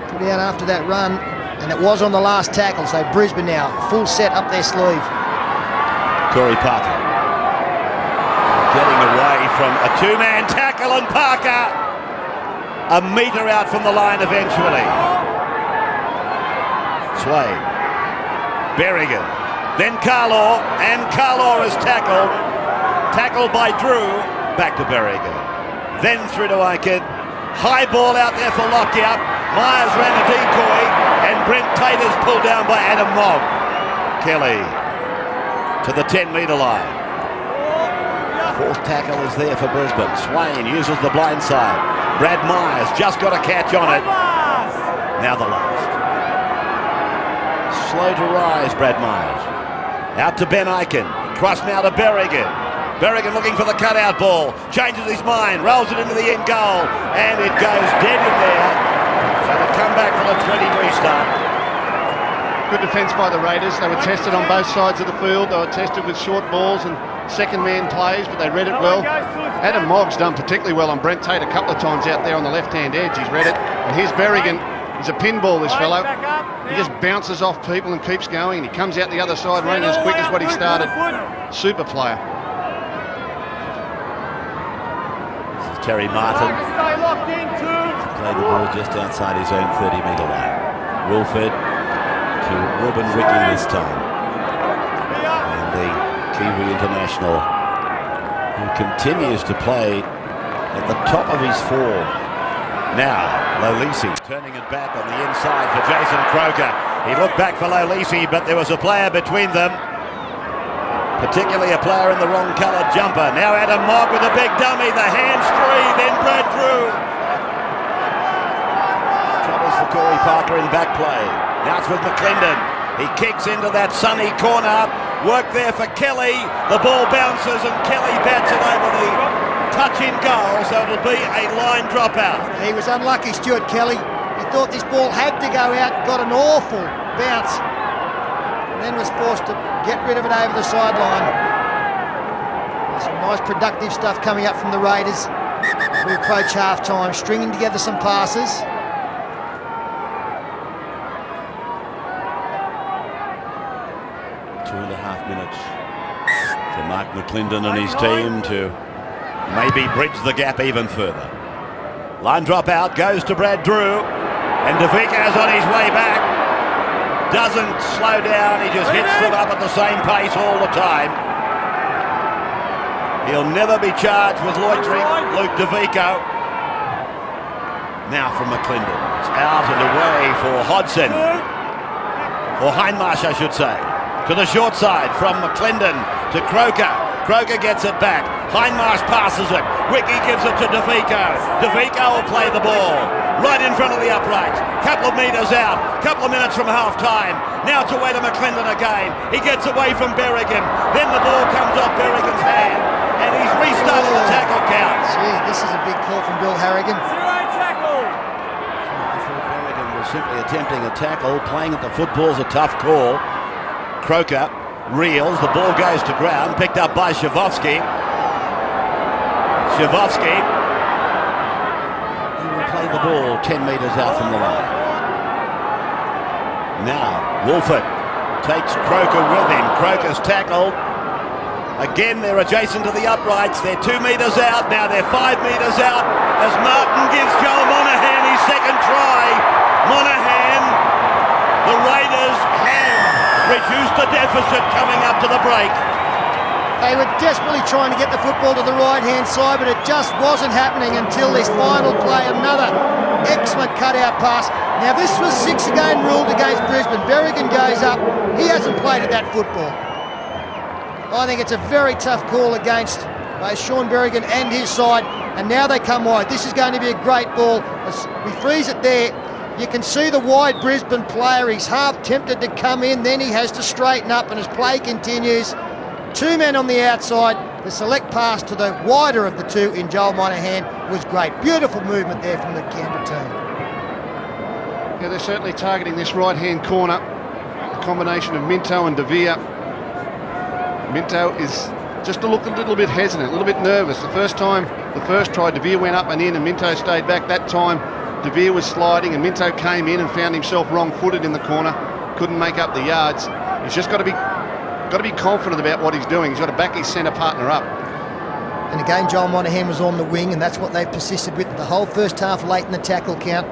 Put down after that run, and it was on the last tackle, so Brisbane now full set up their sleeve. Corey Parker getting away from a 2-man tackle, and Parker a metre out from the line eventually. Sway, Berrigan, then Carlaw, and Carlaw is tackled by Drew, back to Berrigan, then through to Aiken, high ball out there for Lockyer, Myers ran a decoy, and Brent Tate is pulled down by Adam Mogg. Kelly to the 10-metre line. 4th tackle is there for Brisbane. Swain uses the blind side. Brad Myers just got a catch on it. Now the last. Slow to rise, Brad Myers. Out to Ben Aiken. Cross now to Berrigan. Berrigan looking for the cutout ball. Changes his mind. Rolls it into the end goal. And it goes dead in there. So the comeback for the 20 restart. Good defence by the Raiders. They were tested on both sides of the field. They were tested with short balls and second-man plays, but they read it well. Adam Mogg's done particularly well on Brent Tate a couple of times out there on the left-hand edge. He's read it. And here's Berrigan. He's a pinball, this fellow. He just bounces off people and keeps going. He comes out the other side running as quick as what he started. Super player. This is Terry Martin. Play the ball just outside his own 30-metre line. Wilford to Ruben Ricky this time. And the Kiwi international who continues to play at the top of his form. Now, Lolisi turning it back on the inside for Jason Croker. He looked back for Lolisi, but there was a player between them, particularly a player in the wrong coloured jumper. Now Adam Mogg with a big dummy, the hands free, then Brad Drew. Troubles for Corey Parker in back play. Now it's with McClendon. He kicks into that sunny corner. Work there for Kelly. The ball bounces and Kelly bats it over the touch-in goal, so it'll be a line dropout. He was unlucky, Stuart Kelly. He thought this ball had to go out, got an awful bounce, and then was forced to get rid of it over the sideline. Some nice productive stuff coming up from the Raiders. We approach half-time, stringing together some passes. Two and a half minutes for Mark McClendon and his team to maybe bridge the gap even further. Line drop out, goes to Brad Drew, and DeVico's on his way back. Doesn't slow down, he just hits them up at the same pace all the time. He'll never be charged with loitering, Luke DeVico. Now from McClendon, it's out and away for Hodson, or Hindmarsh I should say. To the short side from McClendon to Croker. Croker gets it back. Hindmarsh passes it. Wiki gives it to DeVico. DeVico will play the ball right in front of the uprights. Couple of metres out. Couple of minutes from half-time. Now it's away to McClendon again. He gets away from Berrigan. Then the ball comes off Berrigan's hand. And he's restarted the tackle count. Gee, this is a big call from Bill Harrigan. Berrigan was simply attempting a tackle. Playing at the football's a tough call. Croker reels, the ball goes to ground, picked up by Shavovsky. Shavovsky, he will play the ball 10 metres out from the line. Now, Wolford takes Croker with him. Croker's tackled. Again, they're adjacent to the uprights. They're 2 metres out, now they're 5 metres out as Martin gives Joel Monaghan his second try. Monaghan, the Raiders deficit coming up to the break. They were desperately trying to get the football to the right-hand side, but it just wasn't happening until this final play. Another excellent cut-out pass. Now, this was 6 again ruled against Brisbane. Berrigan goes up. He hasn't played at that football. I think it's a very tough call against both Sean Berrigan and his side, and now they come wide. This is going to be a great ball. As we freeze it there, you can see the wide Brisbane player. He's half tempted to come in, then he has to straighten up, and as play continues, 2 men on the outside. The select pass to the wider of the two in Joel Monahan was great. Beautiful movement there from the Canberra team. Yeah, they're certainly targeting this right-hand corner. A combination of Minto and De Vere. Minto is just to look a little bit hesitant, a little bit nervous. The first try, De Vere went up and in and Minto stayed back. That time, De Vere was sliding and Minto came in and found himself wrong-footed in the corner. Couldn't make up the yards. He's just got to be confident about what he's doing. He's got to back his centre partner up. And again, Joel Monahan was on the wing, and that's what they've persisted with the whole first half late in the tackle count.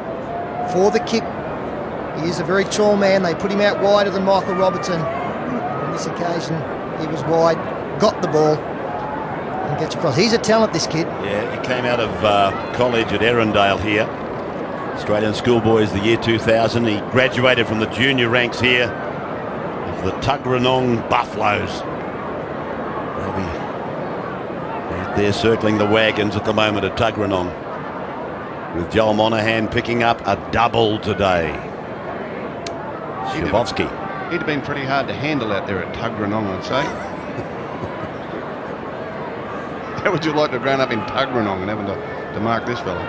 For the kick, he is a very tall man. They put him out wider than Michael Robertson. On this occasion, he was wide, got the ball, and gets across. He's a talent, this kid. Yeah, he came out of college at Erindale here. Australian Schoolboys the year 2000. He graduated from the junior ranks here of the Tuggeranong Buffaloes. They'll be out there circling the wagons at the moment at Tuggeranong, with Joel Monahan picking up a double today. Shavovsky. He'd have been pretty hard to handle out there at Tuggeranong, I'd say. How would you like to have grown up in Tuggeranong and having to mark this fella?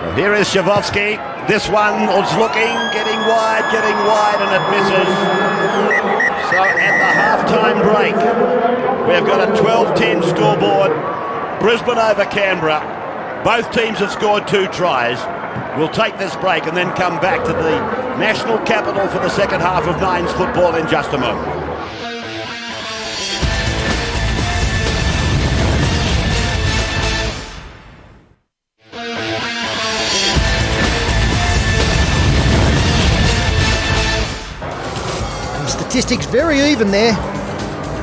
So here is Shavovsky. This one was looking, getting wide, and it misses. So at the half-time break, we've got a 12-10 scoreboard. Brisbane over Canberra. Both teams have scored 2 tries. We'll take this break and then come back to the national capital for the second half of Nines football in just a moment. Statistics very even there.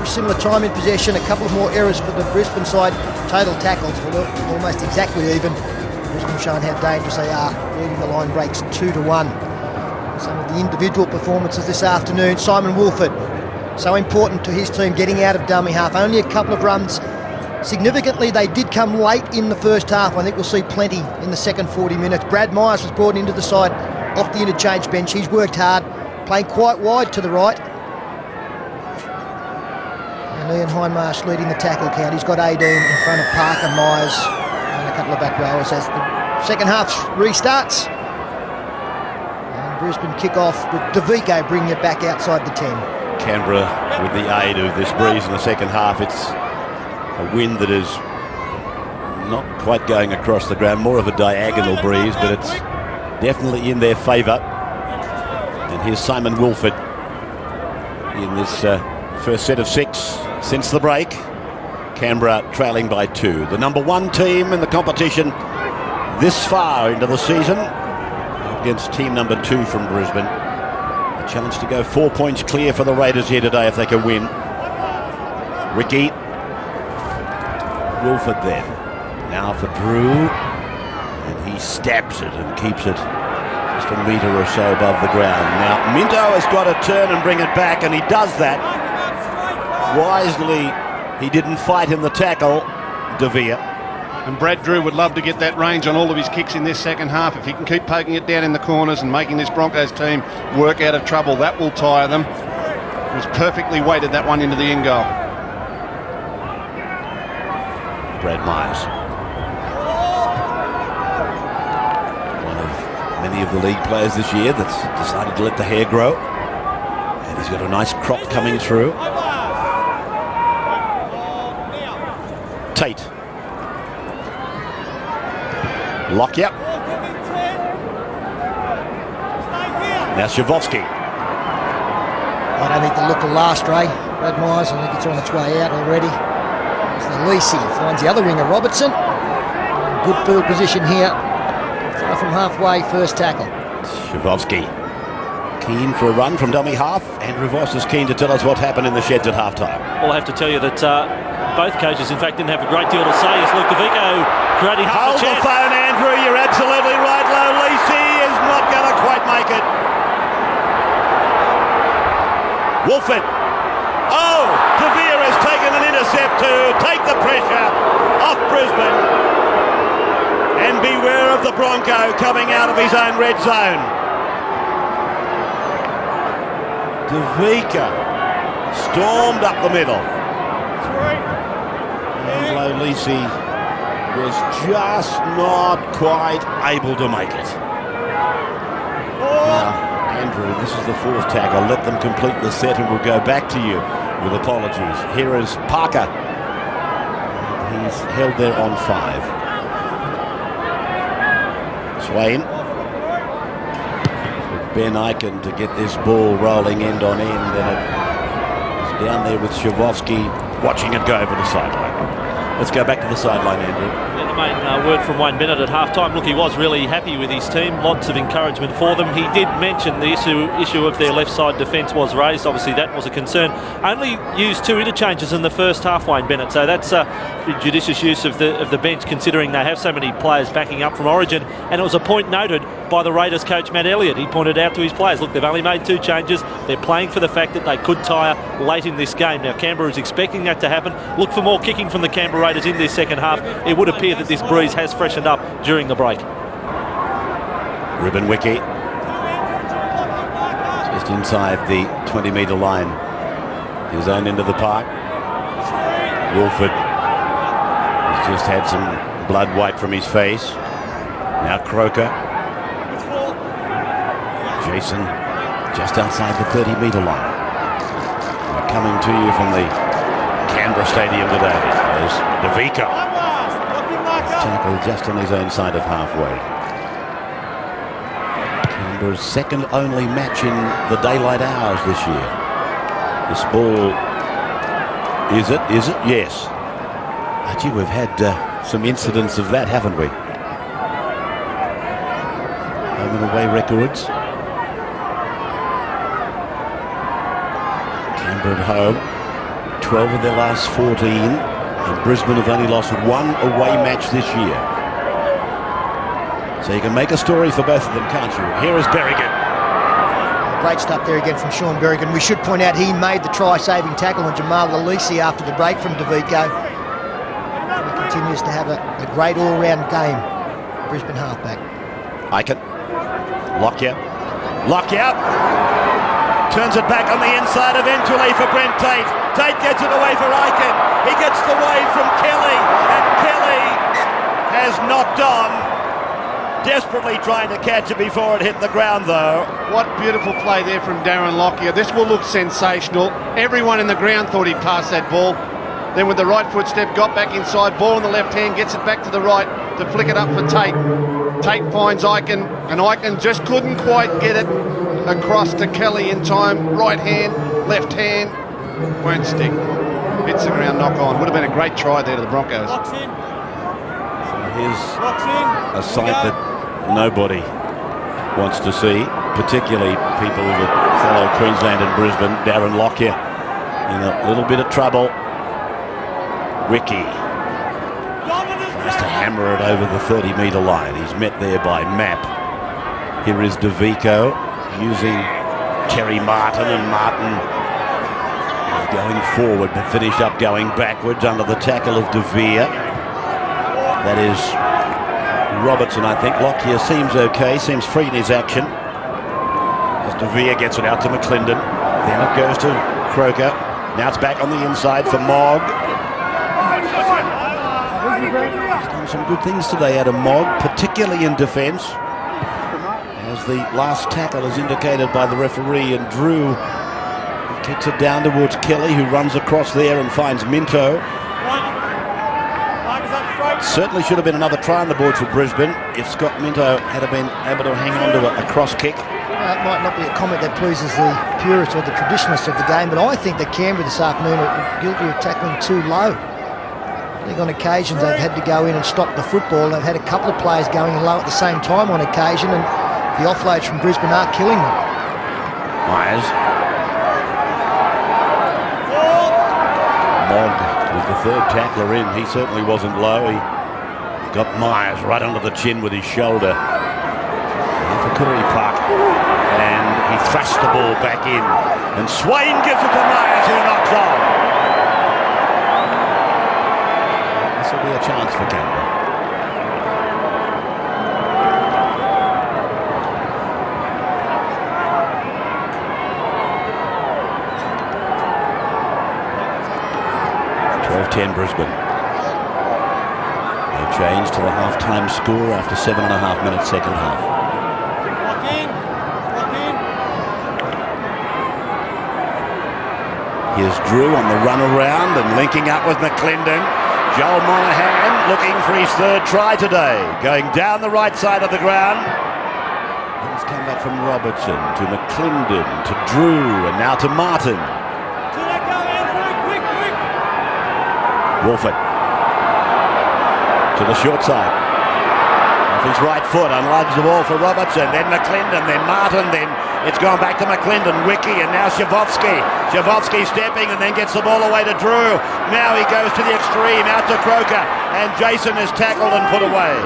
Similar time in possession, a couple of more errors for the Brisbane side. Total tackles were almost exactly even. Brisbane showing how dangerous they are, leading the line breaks 2-1. Some of the individual performances this afternoon. Simon Woolford, so important to his team, getting out of dummy half. Only a couple of runs. Significantly, they did come late in the first half. I think we'll see plenty in the second 40 minutes. Brad Myers was brought into the side off the interchange bench. He's worked hard, playing quite wide to the right. Ian Hindmarsh leading the tackle count. He's got 18 in front of Parker, Myers and a couple of back rowers as the second half restarts. And Brisbane kick off with DeVico bringing it back outside the 10. Canberra with the aid of this breeze in the second half. It's a wind that is not quite going across the ground, more of a diagonal breeze, but it's definitely in their favour. And here's Simon Woolford in this first set of 6 since the break. Canberra trailing by 2. The number 1 team in the competition this far into the season against team number 2 from Brisbane. A challenge to go 4 points clear for the Raiders here today if they can win. Ricky. Woolford then. Now for Drew. And he stabs it and keeps it just a metre or so above the ground. Now Minto has got to turn and bring it back, and he does that. Wisely, he didn't fight in the tackle, De Vere. And Brad Drew would love to get that range on all of his kicks in this second half. If he can keep poking it down in the corners and making this Broncos team work out of trouble, that will tire them. It was perfectly weighted, that one into the end goal. Brad Myers. One of many of the league players this year that's decided to let the hair grow. And he's got a nice crop coming through. Tate. Lockyer. Now Shavovsky. I don't think the look will last, Ray. Brad Myers, I think it's on its way out already. As the Lisi finds the other winger, Robertson. Good field position here. Far from halfway, first tackle. Shavovsky Keen for a run from dummy half. Andrew Voss is keen to tell us what happened in the sheds at half-time. Well, I have to tell you that both coaches, in fact, didn't have a great deal to say as Luke DeVico creating half Hold a chance. the phone, Andrew. You're absolutely right. Lolisi is not going to quite make it. Wolford. Oh, De Vere has taken an intercept to take the pressure off Brisbane. And beware of the Bronco coming out of his own red zone. De Vere stormed up the middle. And Lolisi was just not quite able to make it. Now, Andrew, this is the fourth tackle. Let them complete the set and we'll go back to you with apologies. Here is Parker. He's held there on 5. Swain. Ben Eichen to get this ball rolling end on end, and it's down there with Shavovsky watching it go over the sideline. Let's go back to the sideline, Andrew. Yeah, the main word from Wayne Bennett at half-time. Look, he was really happy with his team. Lots of encouragement for them. He did mention the issue of their left side defence was raised. Obviously, that was a concern. Only used 2 interchanges in the first half, Wayne Bennett. So that's judicious use of the bench, considering they have so many players backing up from Origin. And it was a point noted by the Raiders coach Matt Elliott. He pointed out to his players, look, they've only made 2 changes. They're playing for the fact that they could tire late in this game. Now, Canberra is expecting that to happen. Look for more kicking from the Canberra Raiders in this second half. It would appear that this breeze has freshened up during the break. Ruben Wiki just inside the 20-metre line. His own end of the park. Wolford has just had some blood wiped from his face. Now Croker. Jason just outside the 30-metre line. We're coming to you from the Canberra Stadium today. There's DeVico. Tackle just on his own side of halfway. Canberra's second only match in the daylight hours this year. This ball, is it? Yes. Gee, we've had some incidents of that, haven't we? Home and away records. Canberra at home, 12 of their last 14, and Brisbane have only lost 1 away match this year. So you can make a story for both of them, can't you? Here is Berrigan. Great stuff there again from Sean Berrigan. We should point out he made the try-saving tackle on Jamal Lolisi after the break from DeVico. He continues to have a great all-round game, Brisbane halfback. Eichen. Lockyer. Turns it back on the inside eventually for Brent Tate. Tate gets it away for Eichen. He gets the wave from Kelly, and Kelly has knocked on. Desperately trying to catch it before it hit the ground, though. What beautiful play there from Darren Lockyer. This will look sensational. Everyone in the ground thought he'd pass that ball. Then with the right footstep, got back inside, ball in the left hand, gets it back to the right to flick it up for Tate. Tate finds Eichen, and Eichen just couldn't quite get it across to Kelly in time. Right hand, left hand, won't stick. Hits the ground, knock on. Would have been a great try there to the Broncos. Locks in. Here's Locks in. a sight that nobody wants to see, particularly people that follow Queensland and Brisbane. Darren Lockyer in a little bit of trouble. Wiki tries to hammer it over the 30-metre line. He's met there by Mapp. Here is DeVico using Terry Martin, and Martin is going forward but finished up going backwards under the tackle of De Vere. That is Robertson, I think. Lockyer seems okay, seems free in his action. As De Vere gets it out to McClendon. Then it goes to Croker. Now it's back on the inside for Mogg. He's done some good things today, Adam Mogg, particularly in defence. As the last tackle is indicated by the referee, and Drew kicks it down towards Kelly, who runs across there and finds Minto. Certainly should have been another try on the board for Brisbane if Scott Minto had been able to hang on to a cross kick. It might not be a comment that pleases the purists or the traditionalists of the game, but I think that Canberra this afternoon are guilty of tackling too low. I think on occasions they've had to go in and stop the football. They've had a couple of players going in low at the same time on occasion, and the offloads from Brisbane are killing them. Myers. Mogg was the third tackler in. He certainly wasn't low. He got Myers right under the chin with his shoulder. Now for Curry Park. And he thrust the ball back in. And Swain gives it to Myers, who knocks on. This will be a chance for Canberra. Brisbane. No change to the half-time score after 7.5 minutes second half. Lock in. Here's Drew on the run around and linking up with McClendon. Joel Monahan looking for his third try today. Going down the right side of the ground. He's come back from Robertson to McClendon to Drew and now to Martin. Wolford to the short side. Off his right foot, unloads the ball for Robertson, then McClendon, then Martin, then it's gone back to McClendon, Wiki, and now Shavovsky. Shavovsky stepping and then gets the ball away to Drew. Now he goes to the extreme, out to Croker, and Jason is tackled and put away.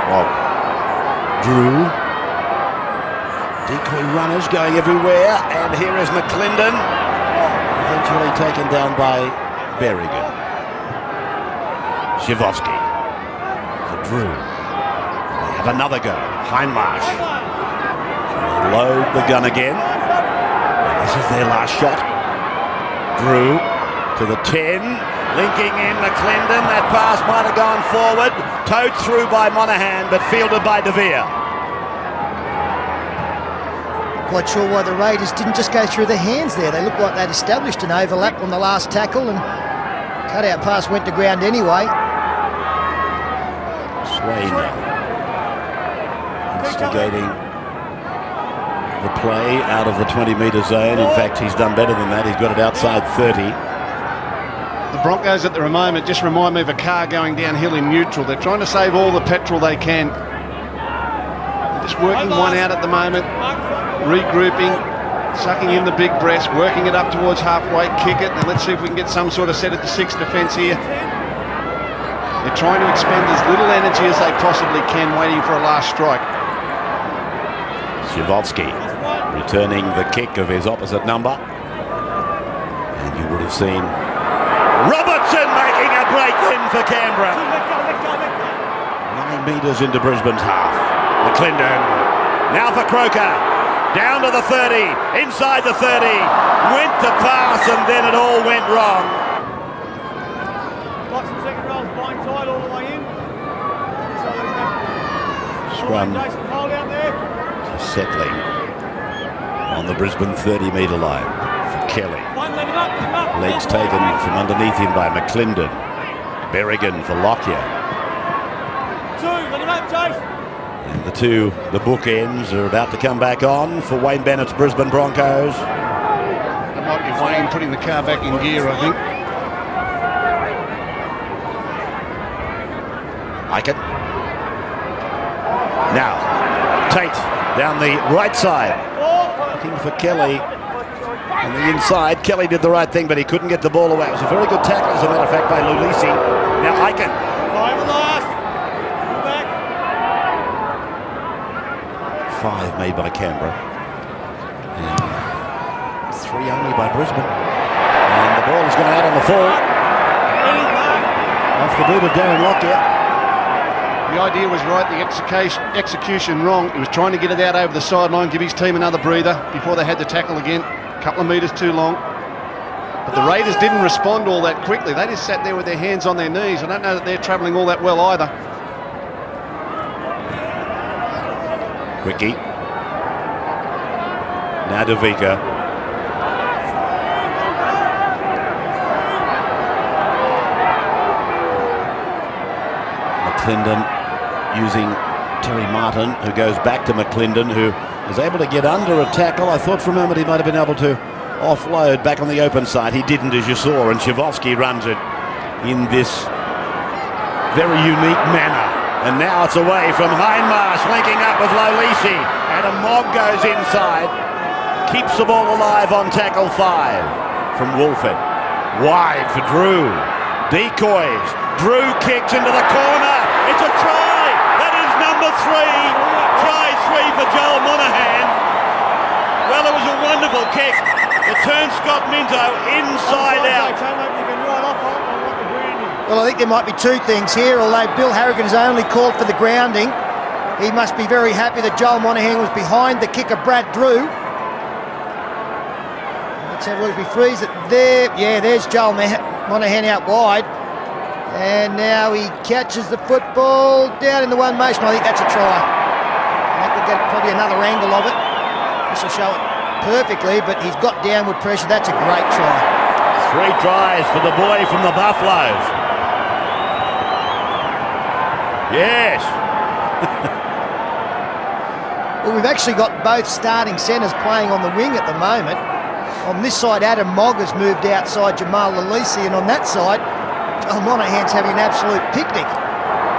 Well, Drew. Decoy runners going everywhere, and here is McClendon. Eventually taken down by Berrigan. Shavovsky for Drew. They have another go. Hindmarsh. Load the gun again. And this is their last shot. Drew to the 10. Linking in McClendon. That pass might have gone forward. Towed through by Monahan, but fielded by De Vere. Quite sure why the Raiders didn't just go through the hands there. They looked like they'd established an overlap on the last tackle, and cut-out pass went to ground anyway. Swain instigating the play out of the 20-metre zone. In fact, he's done better than that. He's got it outside 30. The Broncos at the moment just remind me of a car going downhill in neutral. They're trying to save all the petrol they can. They're just working one out at the moment. Regrouping, sucking in the big breast, working it up towards halfway, kick it, and let's see if we can get some sort of set at the 6 defence here. They're trying to expend as little energy as they possibly can, waiting for a last strike. Shavovsky returning the kick of his opposite number. And you would have seen Robertson making a break in for Canberra. 9 metres into Brisbane's half. McClendon, now for Croker. Down to the 30, inside the 30, went to pass and then it all went wrong. Lots of second rows, blind side all the way in. Scrum Jason, hold out there. settling on the Brisbane 30-metre line for Kelly. Legs taken from underneath him by McClendon. Berrigan for Lockyer. Let him up, Jason. And the bookends are about to come back on for Wayne Bennett's Brisbane Broncos. That might be Wayne putting the car back in gear, I think. Aiken. Now, Tate down the right side. Looking for Kelly on the inside. Kelly did the right thing, but he couldn't get the ball away. It was a very good tackle, as a matter of fact, by Lulisi. Now Aiken. Five made by Canberra. And 3 only by Brisbane. And the ball has gone out on the full. Off the boot of Darren Lockyer. The idea was right, the execution wrong. He was trying to get it out over the sideline, give his team another breather before they had to tackle again. A couple of metres too long. But the Raiders didn't respond all that quickly. They just sat there with their hands on their knees. I don't know that they're travelling all that well either. Wiki. Now Davika. McClendon using Terry Martin, who goes back to McClendon, who was able to get under a tackle. I thought for a moment he might have been able to offload back on the open side. He didn't, as you saw, and Shavovsky runs it in this very unique manner. And now it's away from Hindmarsh, linking up with Lolisi. Adam Mogg goes inside. Keeps the ball alive on tackle 5 from Wolford. Wide for Drew. Decoys. Drew kicks into the corner. It's a try. That is number 3. Try 3 for Joel Monaghan. Well, it was a wonderful kick. It turned Scott Minto inside out. Well, I think there might be 2 things here. Although Bill Harrigan has only called for the grounding, he must be very happy that Joel Monaghan was behind the kicker Brad Drew. Let's have a look if he frees it there. Yeah, there's Joel Monaghan out wide. And now he catches the football down in the one motion. I think that's a try. I think we'll get probably another angle of it. This will show it perfectly, but he's got downward pressure. That's a great try. 3 tries for the boy from the Buffaloes. Yes. Well, we've actually got both starting centres playing on the wing at the moment. On this side, Adam Mogg has moved outside Jamal Lolisi, and on that side, Joel Monaghan's having an absolute picnic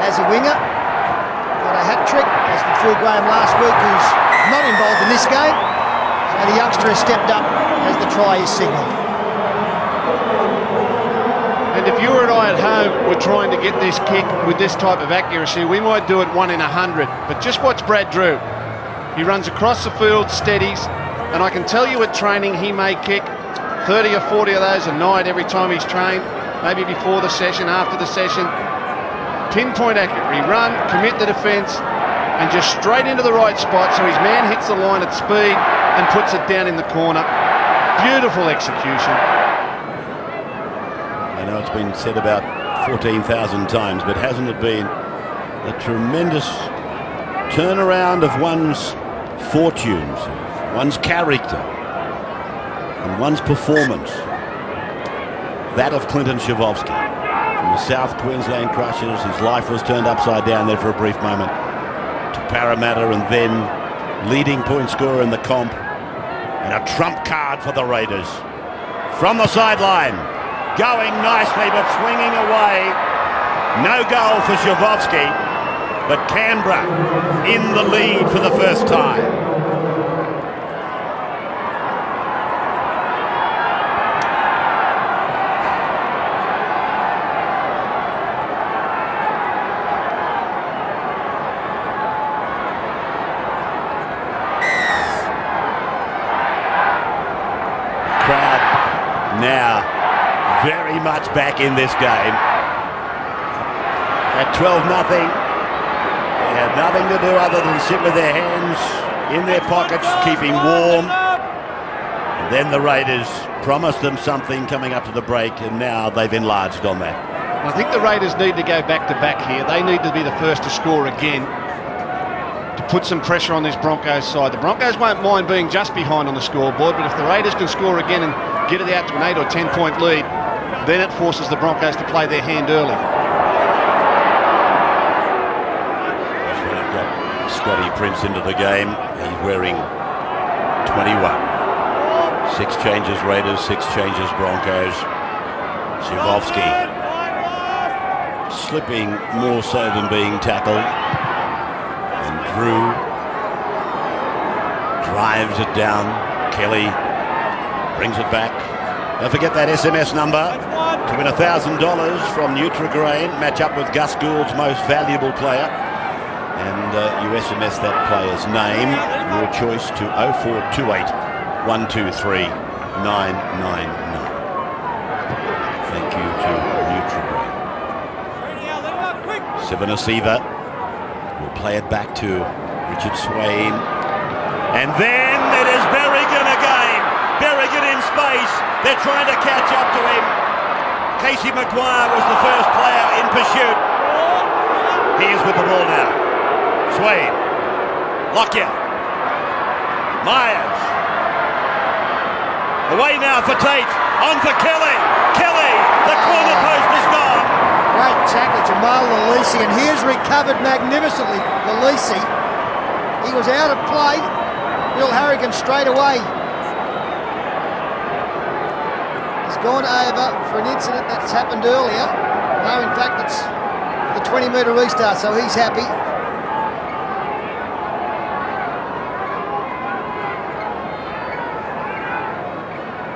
as a winger. Got a hat-trick, as did Phil Graham last week, who's not involved in this game. So the youngster has stepped up as the try is signalled. And if you and I at home were trying to get this kick with this type of accuracy, we might do it 1 in 100. But just watch Brad Drew. He runs across the field, steadies, and I can tell you at training he may kick 30 or 40 of those a night every time he's trained, maybe before the session, after the session. Pinpoint accurate. He run, commit the defence, and just straight into the right spot so his man hits the line at speed and puts it down in the corner. Beautiful execution. I know it's been said about 14,000 times, but hasn't it been a tremendous turnaround of one's fortunes, one's character, and one's performance? That of Clinton Shavovsky from the South Queensland Crushers. His life was turned upside down there for a brief moment, to Parramatta, and then leading point scorer in the comp, and a trump card for the Raiders. From the sideline, going nicely but swinging away. No goal for Shavovsky, but Canberra in the lead for the first time. Now very much back in this game. At 12-0, they had nothing to do other than sit with their hands in their pockets, keeping warm. And then the Raiders promised them something coming up to the break, and now they've enlarged on that. I think the Raiders need to go back-to-back here. They need to be the first to score again to put some pressure on this Broncos side. The Broncos won't mind being just behind on the scoreboard, but if the Raiders can score again and get it out to an 8 or 10 point lead, then it forces the Broncos to play their hand early. They've got Scotty Prince into the game. He's wearing 21. 6 changes Raiders, 6 changes Broncos. Shavovsky slipping more so than being tackled. And Drew drives it down. Kelly brings it back. Don't forget that SMS number to win $1,000 from Nutrigrain. Match up with Gus Gould's most valuable player. And you SMS that player's name, your choice, to 0428 123 999. Thank you to Nutrigrain. Sivanasiva will play it back to Richard Swain. And then it is Berrigan again. Berrigan in space. They're trying to catch up to him. Casey Maguire was the first player in pursuit. He is with the ball now. Swain. Lockyer. Myers. Away now for Tate. On for Kelly. Kelly. The corner post is gone. Great tackle, Jamal Lolisi, and he has recovered magnificently. Lolisi. He was out of play. Bill Harrigan straight away. He's gone over for an incident that's happened earlier. No, in fact, it's the 20-metre restart, so he's happy.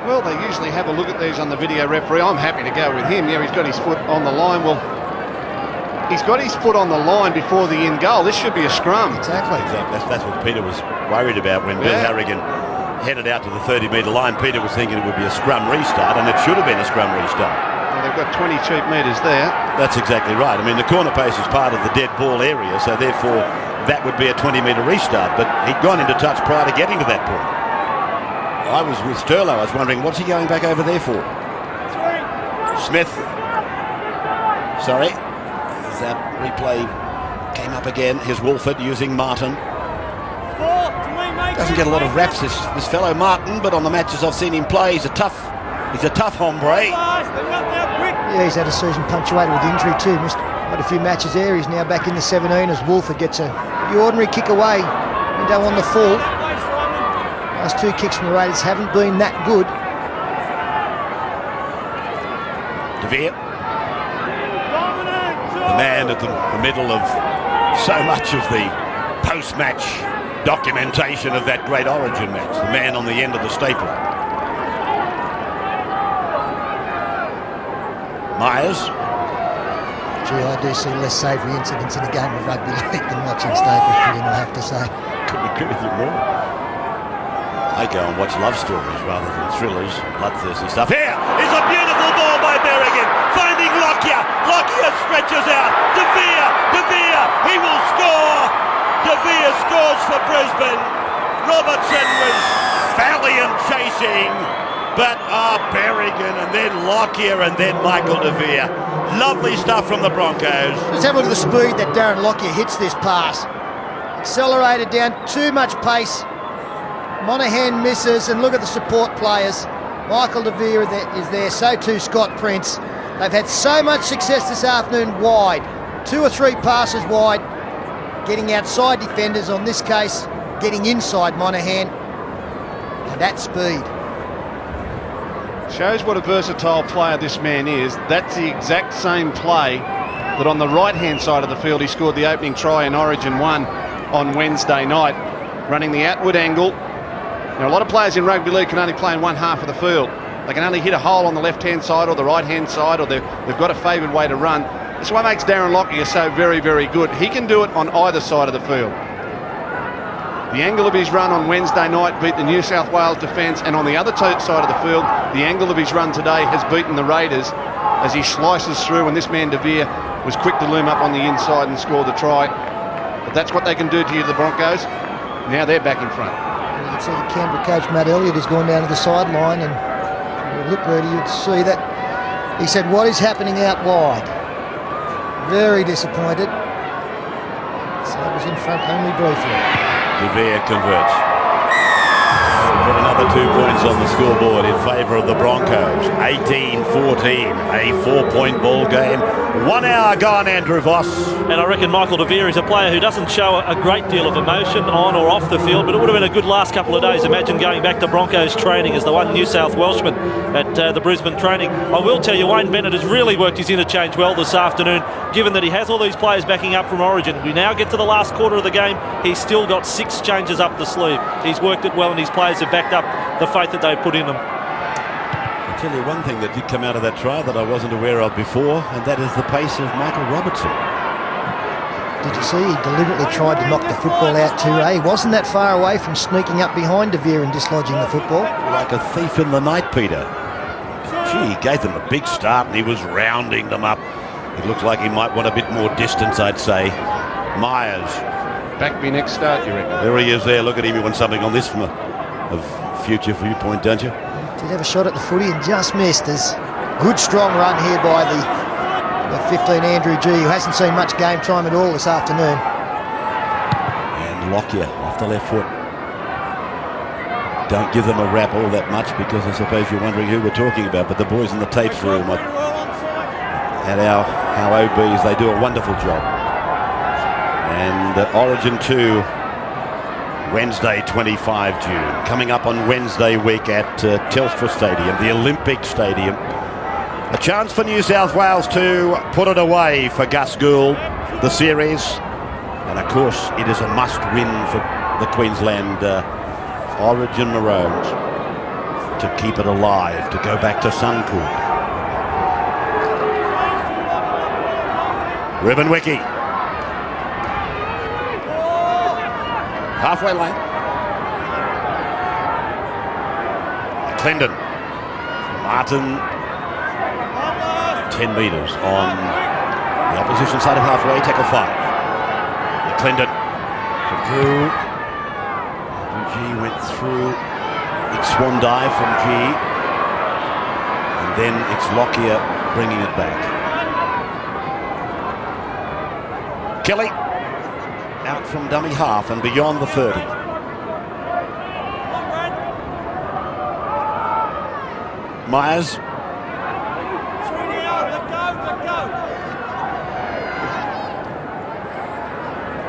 Well, they usually have a look at these on the video referee. I'm happy to go with him. Yeah, he's got his foot on the line. Well, he's got his foot on the line before the in goal. This should be a scrum. Exactly. That's what Peter was worried about when Bill Harrigan headed out to the 30-metre line. Peter was thinking it would be a scrum restart, and it should have been a scrum restart. Well, they've got 20 cheap metres there. That's exactly right. I mean, the corner post is part of the dead ball area, so therefore that would be a 20-metre restart, but he'd gone into touch prior to getting to that point. I was with Sterlo. I was wondering, what's he going back over there for? Smith. Sorry. That replay came up again. Here's Wolford using Martin. Doesn't get a lot of raps, this fellow Martin, but on the matches I've seen him play, he's a tough hombre. Yeah, he's had a season punctuated with injury too. Missed quite a few matches there. He's now back in the 17 as Wolford gets the ordinary kick away. Window on the full. Last two kicks from the Raiders haven't been that good. De Vere. The man at the middle of so much of the post-match documentation of that great Origin match. The man on the end of the staple. Myers. Gee, I do see less savoury incidents in a game of rugby league than watching Staples put in, I have to say. Couldn't agree with you more. I go and watch love stories rather than thrillers, bloodthirsty stuff. Here is a beautiful ball by Berrigan, finding Lockyer. Lockyer stretches out. De Vere, he will score. De Vere scores for Brisbane. Robertson was valiant chasing, but Berrigan and then Lockyer and then Michael De Vere. Lovely stuff from the Broncos. Let's have a look at the speed that Darren Lockyer hits this pass. Accelerated down, too much pace. Monahan misses, and look at the support players. Michael De Vere is there, so too Scott Prince. They've had so much success this afternoon wide. 2 or 3 passes wide, getting outside defenders, on this case, getting inside Monahan. And that speed. Shows what a versatile player this man is. That's the exact same play that on the right-hand side of the field he scored the opening try in Origin 1 on Wednesday night, running the outward angle. Now, a lot of players in rugby league can only play in one half of the field. They can only hit a hole on the left-hand side or the right-hand side, or they've got a favoured way to run. That's what makes Darren Lockyer so very, very good. He can do it on either side of the field. The angle of his run on Wednesday night beat the New South Wales defence, and on the other side of the field, the angle of his run today has beaten the Raiders as he slices through, and this man De Vere was quick to loom up on the inside and score the try. But that's what they can do to you, the Broncos. Now they're back in front. You can see the Canberra coach Matt Elliott has gone down to the sideline, and if you look, Rudy, you'd see that he said, "What is happening out wide?" Very disappointed. So it was in front only briefly. De Vere converts. Put another 2 points on the scoreboard in favour of the Broncos. 18-14, a 4-point ball game. 1 hour gone, Andrew Voss. And I reckon Michael De Vere is a player who doesn't show a great deal of emotion on or off the field, but it would have been a good last couple of days. Imagine going back to Broncos training as the one New South Welshman at the Brisbane training. I will tell you, Wayne Bennett has really worked his interchange well this afternoon, given that he has all these players backing up from Origin. We now get to the last quarter of the game. He's still got 6 changes up the sleeve. He's worked it well, and his players have backed up the faith that they've put in them. I'll tell you one thing that did come out of that try that I wasn't aware of before, and that is the pace of Michael Robertson. Did you see he deliberately tried to knock the football out too, eh? He wasn't that far away from sneaking up behind De Vere and dislodging the football. Like a thief in the night, Peter. Gee, he gave them a big start and he was rounding them up. It looked like he might want a bit more distance, I'd say. Myers. Back me next start, you reckon? There he is there. Look at him. You want something on this from a future viewpoint, don't you? Did have a shot at the footy and just missed. There's good strong run here by the 15 Andrew G, who hasn't seen much game time at all this afternoon. And Lockyer off the left foot. Don't give them a rap all that much, because I suppose you're wondering who we're talking about, but the boys in the tapes room at our OBs, they do a wonderful job. And Origin 2, Wednesday 25 June, coming up on Wednesday week at Telstra Stadium, the Olympic Stadium. A chance for New South Wales to put it away for Gus Gould, the series. And of course, it is a must-win for the Queensland Origin Maroons to keep it alive, to go back to Suncorp. Ruben Wiki. Halfway lane. Clendon. Martin. 10 metres on the opposition side of halfway, tackle 5. Clendon. Drew. G went through. Big swan dive from G. And then it's Lockyer bringing it back. Kelly. Out from dummy half and beyond the 30. Myers.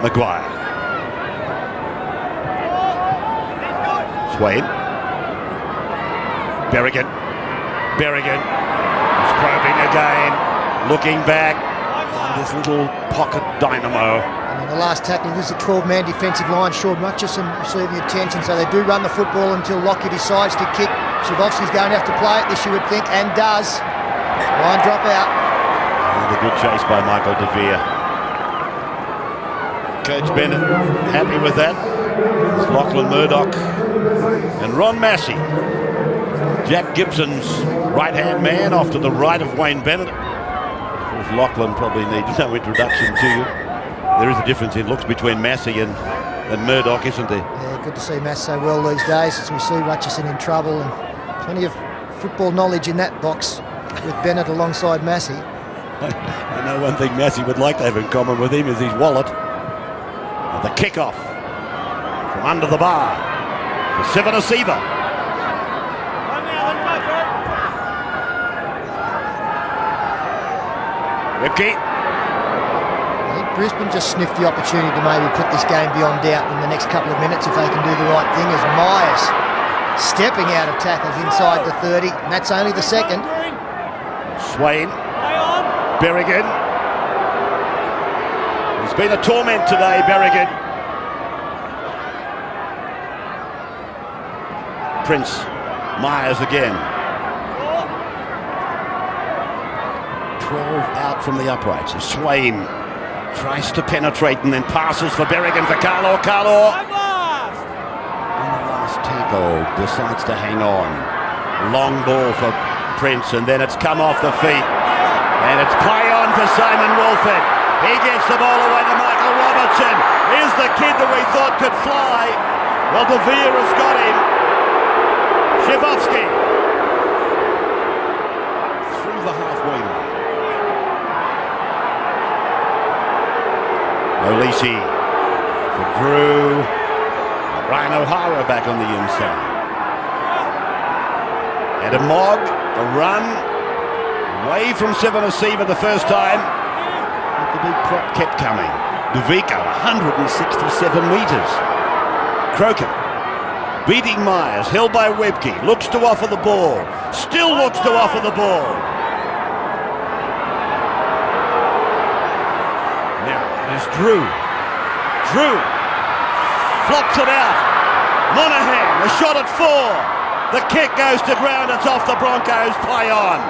Maguire. Swain. Berrigan. He's probing again. Looking back. This little pocket dynamo. And on the last tackle, this is a 12-man defensive line. Sean Mutchison receiving attention, so they do run the football until Lockyer decides to kick. Shavovsky's going to have to play it, this you would think, and does. Line drop out. And a good chase by Michael De Vere. Coach Bennett happy with that. It's Lachlan Murdoch and Ron Massey. Jack Gibson's right-hand man off to the right of Wayne Bennett. Of course, Lachlan probably needs no introduction to you. There is a difference in looks between Massey and Murdoch, isn't there? Yeah, good to see Mass so well these days, as we see Mutchison in trouble, and plenty of football knowledge in that box with Bennett alongside Massey. I know one thing Massey would like to have in common with him is his wallet. The kickoff from under the bar for Sivana Siva. Ripke. I think Brisbane just sniffed the opportunity to maybe put this game beyond doubt in the next couple of minutes if they can do the right thing, as Myers stepping out of tackles inside the 30, and that's only the second. Swain. Berrigan. He's been a torment today, Berrigan. Prince. Myers again. 12 out from the uprights. Swain tries to penetrate and then passes for Berrigan for Carlo. In the last tackle, decides to hang on. Long ball for Prince, and then it's come off the feet. And it's play on for Simon Wolford. He gets the ball away to Michael Robertson. Here's the kid that we thought could fly. Well, De Vere has got him. Shavovsky. Through the halfway line. Olise for Drew. Ryan O'Hara back on the inside. And a Mogg, a run. Away from Sivana Siva the first time. But the big prop kept coming. Devico, 167 metres. Croker beating Myers, held by Webke. Looks to offer the ball. Still looks to offer the ball. Now there's Drew. Drew flops it out. Monahan, a shot at 4. The kick goes to ground. It's off the Broncos. Play on.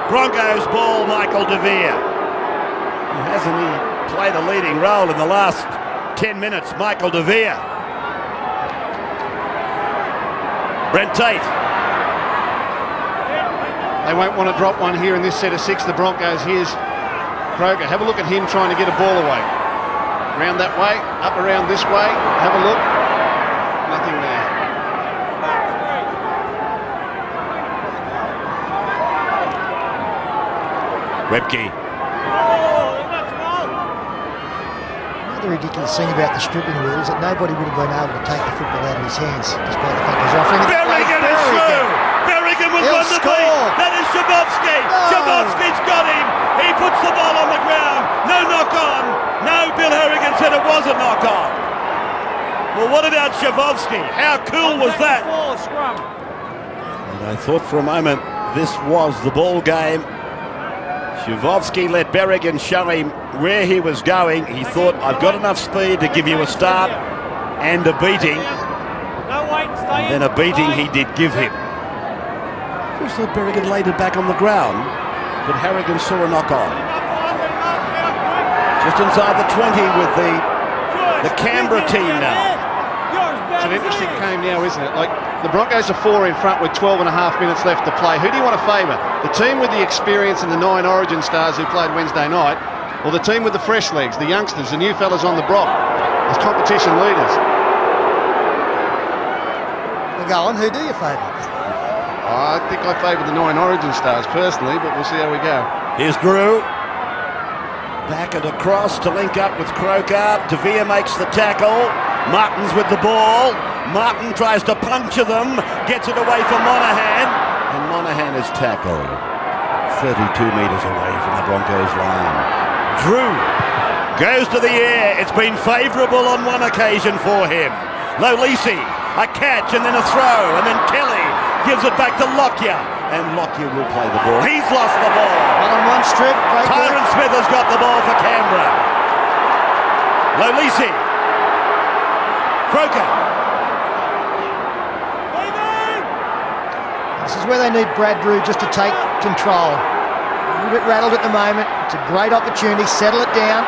Broncos ball, Michael De Vere. Hasn't he played a leading role in the last 10 minutes, Michael De Vere? Brent Tate. They won't want to drop one here in this set of 6, the Broncos. Here's Kroger. Have a look at him trying to get a ball away. Round that way, up around this way. Have a look. Nothing there. Webke. The ridiculous thing about the stripping rule is that nobody would have been able to take the football out of his hands, despite the fact he's offering it. Berrigan is through! Berrigan with one to beat! That is Shavovsky! No. Shavovsky's got him! He puts the ball on the ground! No knock on! No, Bill Harrigan said it was a knock on! Well, what about Shavovsky? How cool was that? And I thought for a moment this was the ball game. Shivovsky let Berrigan show him where he was going. He thought, I've got enough speed to give you a start and a beating. And then a beating he did give him. I thought Berrigan laid it back on the ground, but Harrigan saw a knock on. Just inside the 20 with the Canberra team now. It's an interesting game now, isn't it? Like, the Broncos are 4 in front with 12.5 minutes left to play. Who do you want to favour? The team with the experience and the 9 Origin stars who played Wednesday night, or the team with the fresh legs, the youngsters, the new fellas on the block, as competition leaders? Well, go on, who do you favour? I think I favour the 9 Origin stars personally, but we'll see how we go. Here's Grew. Back and across to link up with Croker. De Vere makes the tackle. Martin's with the ball. Martin tries to puncture them. Gets it away from Monahan. And Monahan is tackled 32 metres away from the Broncos line. Drew goes to the air. It's been favourable on one occasion for him. Lolisi, a catch and then a throw. And then Kelly gives it back to Lockyer. And Lockyer will play the ball. He's lost the ball. One-on-one strip. Tyron Smith has got the ball for Canberra. Lolisi. Croker. This is where they need Brad Drew just to take control. A little bit rattled at the moment. It's a great opportunity. Settle it down.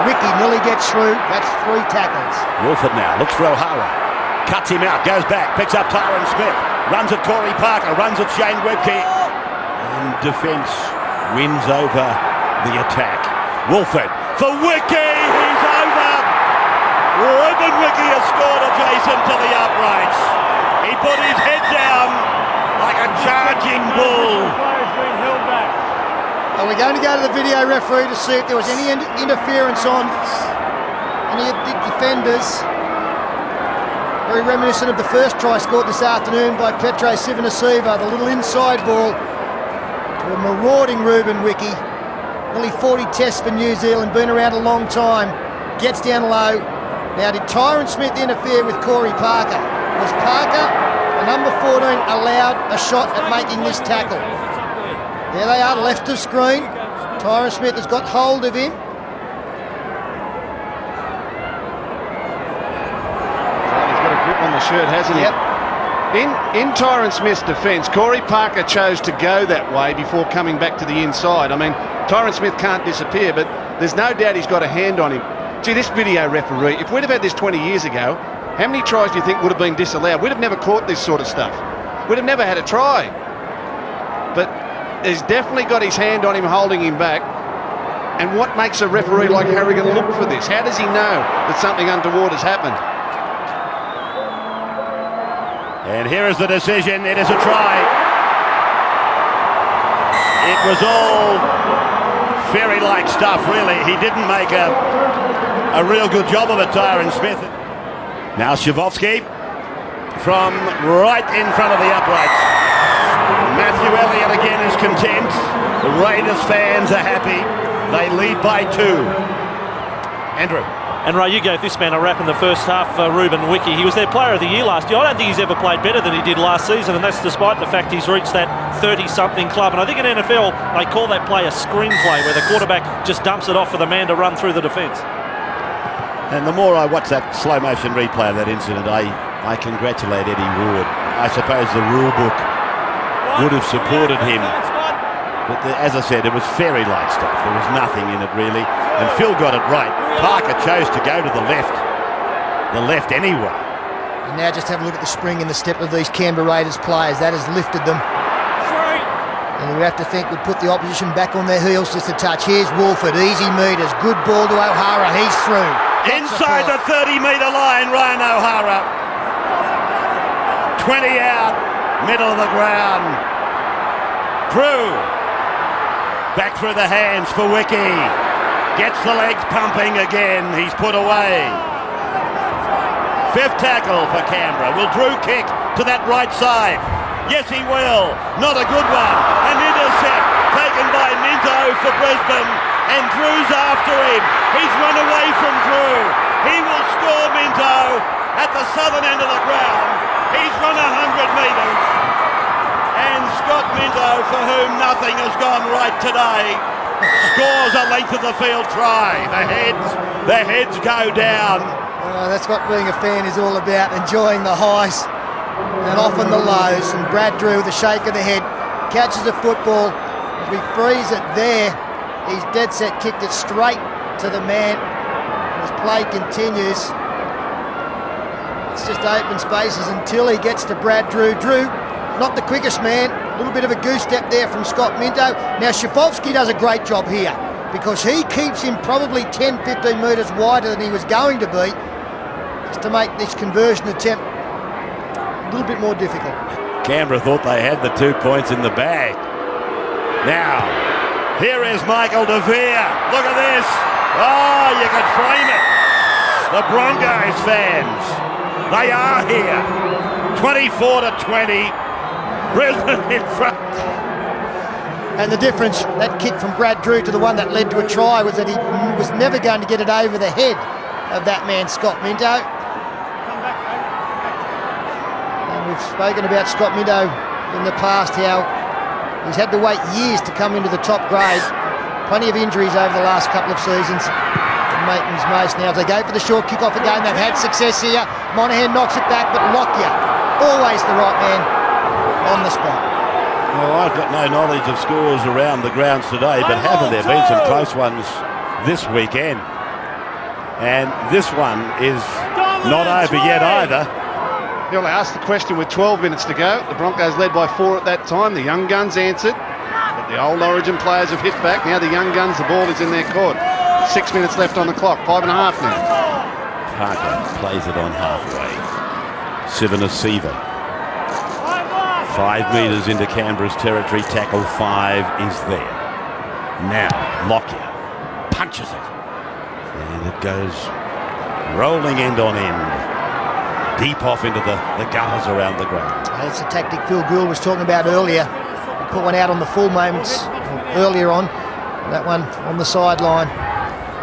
Ricky nearly gets through. That's 3 tackles. Wolford now looks for O'Hara. Cuts him out. Goes back. Picks up Tyron Smith. Runs at Corey Parker. Runs at Shane Webke. And defence wins over the attack. Wolford for Wiki. He's over. Ruben Wiki has scored adjacent to the uprights. He put his head down like a charging bull. Are we going to go to the video referee to see if there was any interference on any of the defenders? Very reminiscent of the first try scored this afternoon by Petro Sivanasiva. The little inside ball to a marauding Ruben Wiki. Nearly 40 tests for New Zealand, been around a long time. Gets down low. Now, did Tyron Smith interfere with Corey Parker? Was Parker, the number 14, allowed a shot at making this tackle? There they are, left of screen. Tyron Smith has got hold of him. He's got a grip on the shirt, hasn't he? Yep. In Tyron Smith's defence, Corey Parker chose to go that way before coming back to the inside. I mean, Tyron Smith can't disappear, but there's no doubt he's got a hand on him. Gee, this video referee, if we'd have had this 20 years ago, how many tries do you think would have been disallowed? We'd have never caught this sort of stuff. We'd have never had a try. But he's definitely got his hand on him, holding him back. And what makes a referee like Harrigan look for this? How does he know that something untoward has happened? And here is the decision. It is a try. It was all fairy-like stuff, really. He didn't make a real good job of it, Tyron Smith. Now Shivovsky from right in front of the uprights. Matthew Elliott again is content. The Raiders fans are happy. They lead by 2. Andrew. And Ray, you gave this man a rap in the first half, Ruben Wiki. He was their player of the year last year. I don't think he's ever played better than he did last season, and that's despite the fact he's reached that 30-something club. And I think in NFL, they call that play a screenplay, where the quarterback just dumps it off for the man to run through the defence. And the more I watch that slow-motion replay of that incident, I congratulate Eddie Ward. I suppose the rule book would have supported him. But as I said, it was fairy-like stuff. There was nothing in it, really. And Phil got it right. Parker chose to go to the left anyway. And now just have a look at the spring in the step of these Canberra Raiders players. That has lifted them. And we have to think we'd put the opposition back on their heels just a touch. Here's Wolford, easy metres. Good ball to O'Hara, he's through. Inside the 30-metre line, Ryan O'Hara. 20 out, middle of the ground. Drew. Back through the hands for Wiki. Gets the legs pumping again. He's put away. 5th tackle for Canberra. Will Drew kick to that right side? Yes, he will. Not a good one. An intercept taken by Minto for Brisbane. And Drew's after him. He's run away from Drew. He will score Minto at the southern end of the ground. He's run 100 metres. And Scott Minto, for whom nothing has gone right today, scores a length of the field try. The heads go down. That's what being a fan is all about, enjoying the highs and often the lows. And Brad Drew with a shake of the head catches the football. As we freeze it there, he's dead set, kicked it straight to the man. As play continues, it's just open spaces until he gets to Brad Drew. Drew, not the quickest man, a little bit of a goose step there from Scott Minto. Now Shafovsky does a great job here because he keeps him probably 10-15 metres wider than he was going to be, just to make this conversion attempt a little bit more difficult. Canberra thought they had the 2 points in the bag. Now, here is Michael De Vere. Look at this. Oh, you can frame it. The Broncos fans, they are here. 24-20. Brisbane in front. And the difference, that kick from Brad Drew to the one that led to a try, was that he was never going to get it over the head of that man, Scott Minto. And we've spoken about Scott Minto in the past, how he's had to wait years to come into the top grade. Plenty of injuries over the last couple of seasons. Making his most now. As they go for the short kick-off again, they've had success here. Monahan knocks it back, but Lockyer, always the right man on the spot. Well, I've got no knowledge of scores around the grounds today, but haven't there been some close ones this weekend? And this one is not over yet either. Well, I asked the question with 12 minutes to go. The Broncos led by 4 at that time. The young guns answered, but the old Origin players have hit back. Now the young guns, the ball is in their court. 6 minutes left on the clock, 5.5 now. Parker plays it on halfway. Sivanasiva. 5 metres into Canberra's territory, tackle 5 is there. Now, Lockyer punches it. And it goes rolling end on end. Deep off into the gutters around the ground. That's the tactic Phil Gould was talking about earlier. Pulling out on the full moments earlier on. That one on the sideline.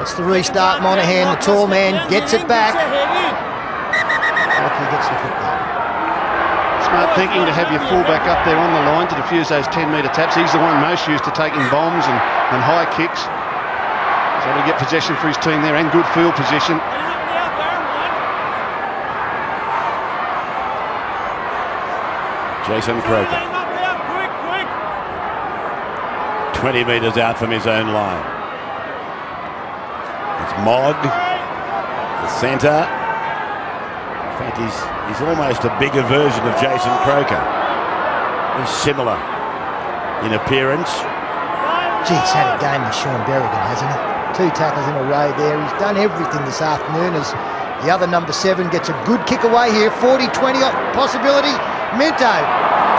That's the restart. Monahan, the tall man, gets it back. Lockyer gets the football. Smart thinking to have your fullback up there on the line to defuse those 10-metre taps. He's the one most used to taking bombs and high kicks. So to get possession for his team there and good field position. Jason Croker. 20 metres out from his own line. It's Mogg, the centre. In fact, he's almost a bigger version of Jason Croker. He's similar in appearance. Gee, he's had a game with Sean Berrigan, hasn't he? 2 tackles in a row there. He's done everything this afternoon as the other number 7 gets a good kick away here. 40-20 possibility. Minto,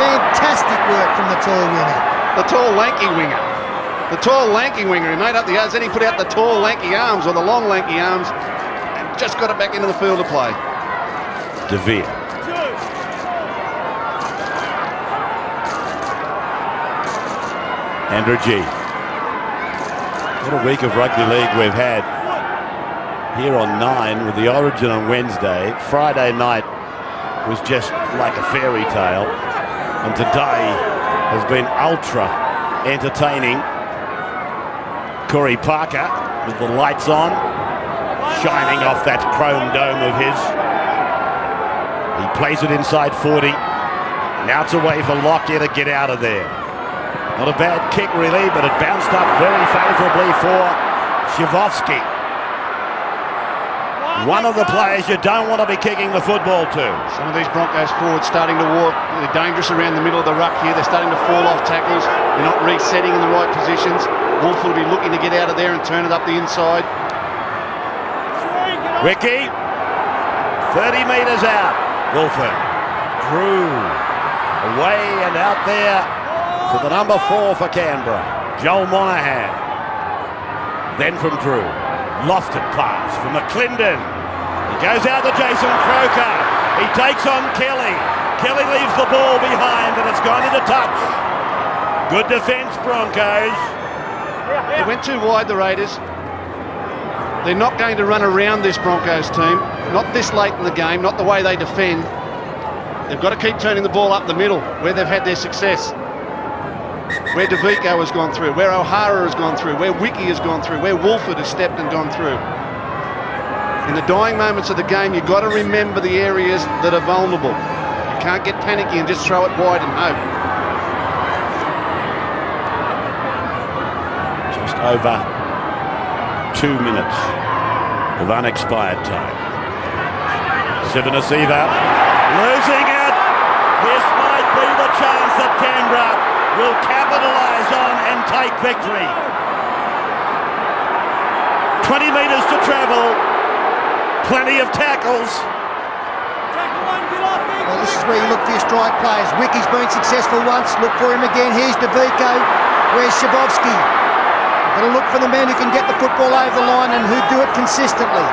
fantastic work from the tall winger. The tall, lanky winger. The tall, lanky winger. He made up the odds, then he put out the tall, lanky arms, or the long, lanky arms, and just got it back into the field of play. De Vere. Andrew G. What a week of rugby league we've had. Here on 9 with the Origin on Wednesday. Friday night was just like a fairy tale. And today has been ultra entertaining. Corey Parker with the lights on, shining off that chrome dome of his. He plays it inside 40. Now it's away for Lockyer to get out of there. Not a bad kick really, but it bounced up very favourably for Shivovsky. One of the players you don't want to be kicking the football to. Some of these Broncos forwards starting to walk. They're dangerous around the middle of the ruck here. They're starting to fall off tackles. They're not resetting in the right positions. Wolf will be looking to get out of there and turn it up the inside. Wiki, 30 metres out. Wolfen, Drew, away and out there to the number 4 for Canberra, Joel Monahan. Then from Drew, lofted pass for McClendon. He goes out to Jason Croker. He takes on Kelly. Kelly leaves the ball behind and it's gone into touch. Good defence, Broncos. They went too wide, the Raiders. They're not going to run around this Broncos team. Not this late in the game, not the way they defend. They've got to keep turning the ball up the middle where they've had their success. where DeVico has gone through, where O'Hara has gone through, where Wiki has gone through, where Wolford has stepped and gone through. In the dying moments of the game, you've got to remember the areas that are vulnerable. You can't get panicky and just throw it wide and hope. Just over 2 minutes of unexpired time. Sivanasiva losing it. This might be the chance that Canberra will capitalise on and take victory. 20 metres to travel. Plenty of tackles. Well, this is where you look for your strike players. Wiki's been successful once. Look for him again. Here's DeVico. Where's Shabovsky? Got to look for the men who can get the football over the line and who do it consistently.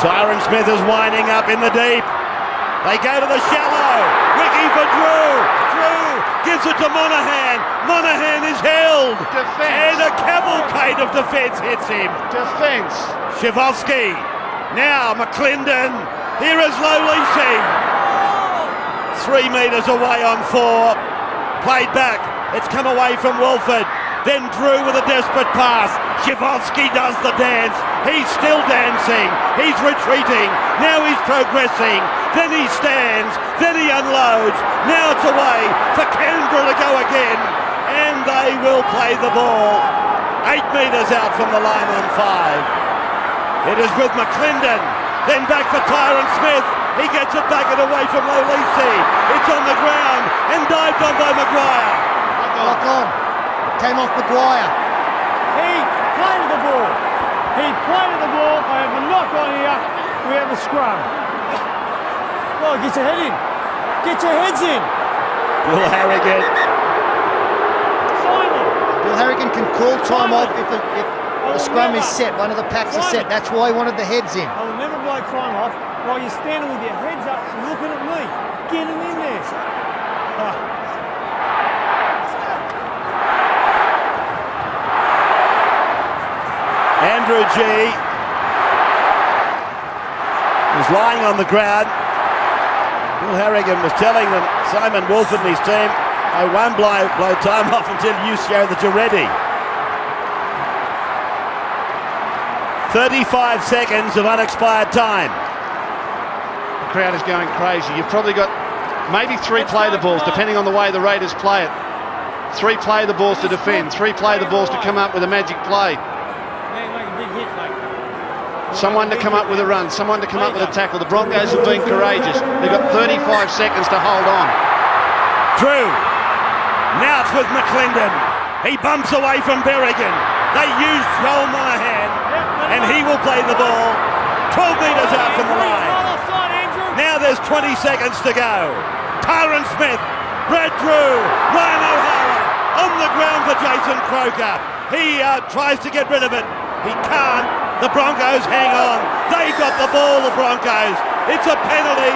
Tyron Smith is winding up in the deep. They go to the shallow. Wiki for Drew. Drew gives it to Monahan. Monahan is held. Defence. And a cavalcade of defence hits him. Defence. Shavovsky. Now McClendon. Here is Lolisi. 3 metres away on 4. Played back. It's come away from Wolford. Then Drew with a desperate pass. Shavovsky does the dance. He's still dancing. He's retreating. Now he's progressing. Then he stands. Then he unloads. Now it's away for Canberra to go again. And they will play the ball. 8 metres out from the line on 5. It is with McClendon. Then back for Tyron Smith. He gets it back and away from Lolisi. It's on the ground and dived on by Maguire. Lock on. Came off Maguire. He played the ball. He played the ball. I have a knock on here. We have a scrum. Well, get your head in. Get your heads in. Bill Harrigan. Simon. Bill Harrigan can call time off if the scrum is set. One of the packs is set. That's why he wanted the heads in. I will never blow time off while you're standing with your heads up looking at me. Get him in there. Andrew G was lying on the ground. Bill Harrigan was telling them, Simon Wolford and his team, I won't blow time off until you show that you're ready. 35 seconds of unexpired time. The crowd is going crazy. You've probably got maybe 3 play the balls, depending on the way the Raiders play it. 3 play the balls to defend. 3 play the balls to come up with a magic play. Someone to come up with a run, someone to come up with a tackle. The Broncos have been courageous. They've got 35 seconds to hold on. Drew. Now it's with McClendon. He bumps away from Berrigan. They use Joel Monahan, and he will play the ball 12 metres out from the line. Now there's 20 seconds to go. Tyron Smith, Brad Drew, Ryan O'Hara on the ground for Jason Croker. He tries to get rid of it. He can't. The Broncos hang on. They got the ball, the Broncos. It's a penalty.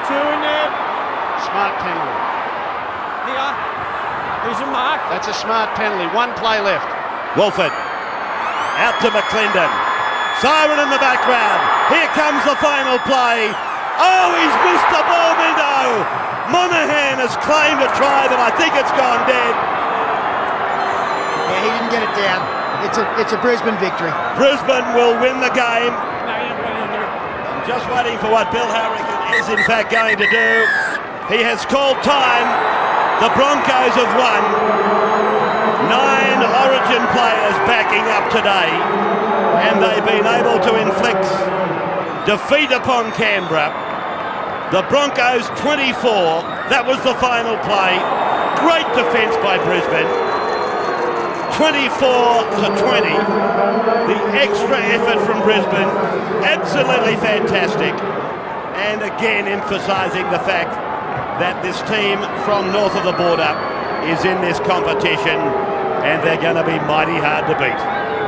2 in there. Smart penalty. Here. Here's your mark. That's a smart penalty. 1 play left. Wolford. Out to McClendon. Siren in the background. Here comes the final play. Oh, he's missed the ball window. Monahan has claimed a try, but I think it's gone dead. Yeah, he didn't get it down. It's a Brisbane victory. Brisbane will win the game. No, you don't want to do it. Just waiting for what Bill Harrigan is in fact going to do. He has called time. The Broncos have won. 9 Origin players backing up today, and they've been able to inflict defeat upon Canberra. The Broncos 24. That was the final play. Great defence by Brisbane. 24-20. The extra effort from Brisbane, absolutely fantastic. And again emphasising the fact that this team from north of the border is in this competition, and they're going to be mighty hard to beat.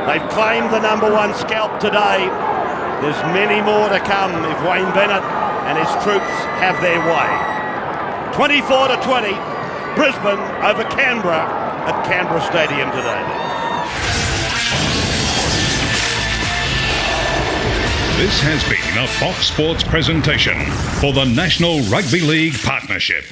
They've claimed the #1 scalp today. There's many more to come if Wayne Bennett and his troops have their way. 24-20, Brisbane over Canberra at Canberra Stadium today. This has been a Fox Sports presentation for the National Rugby League Partnership.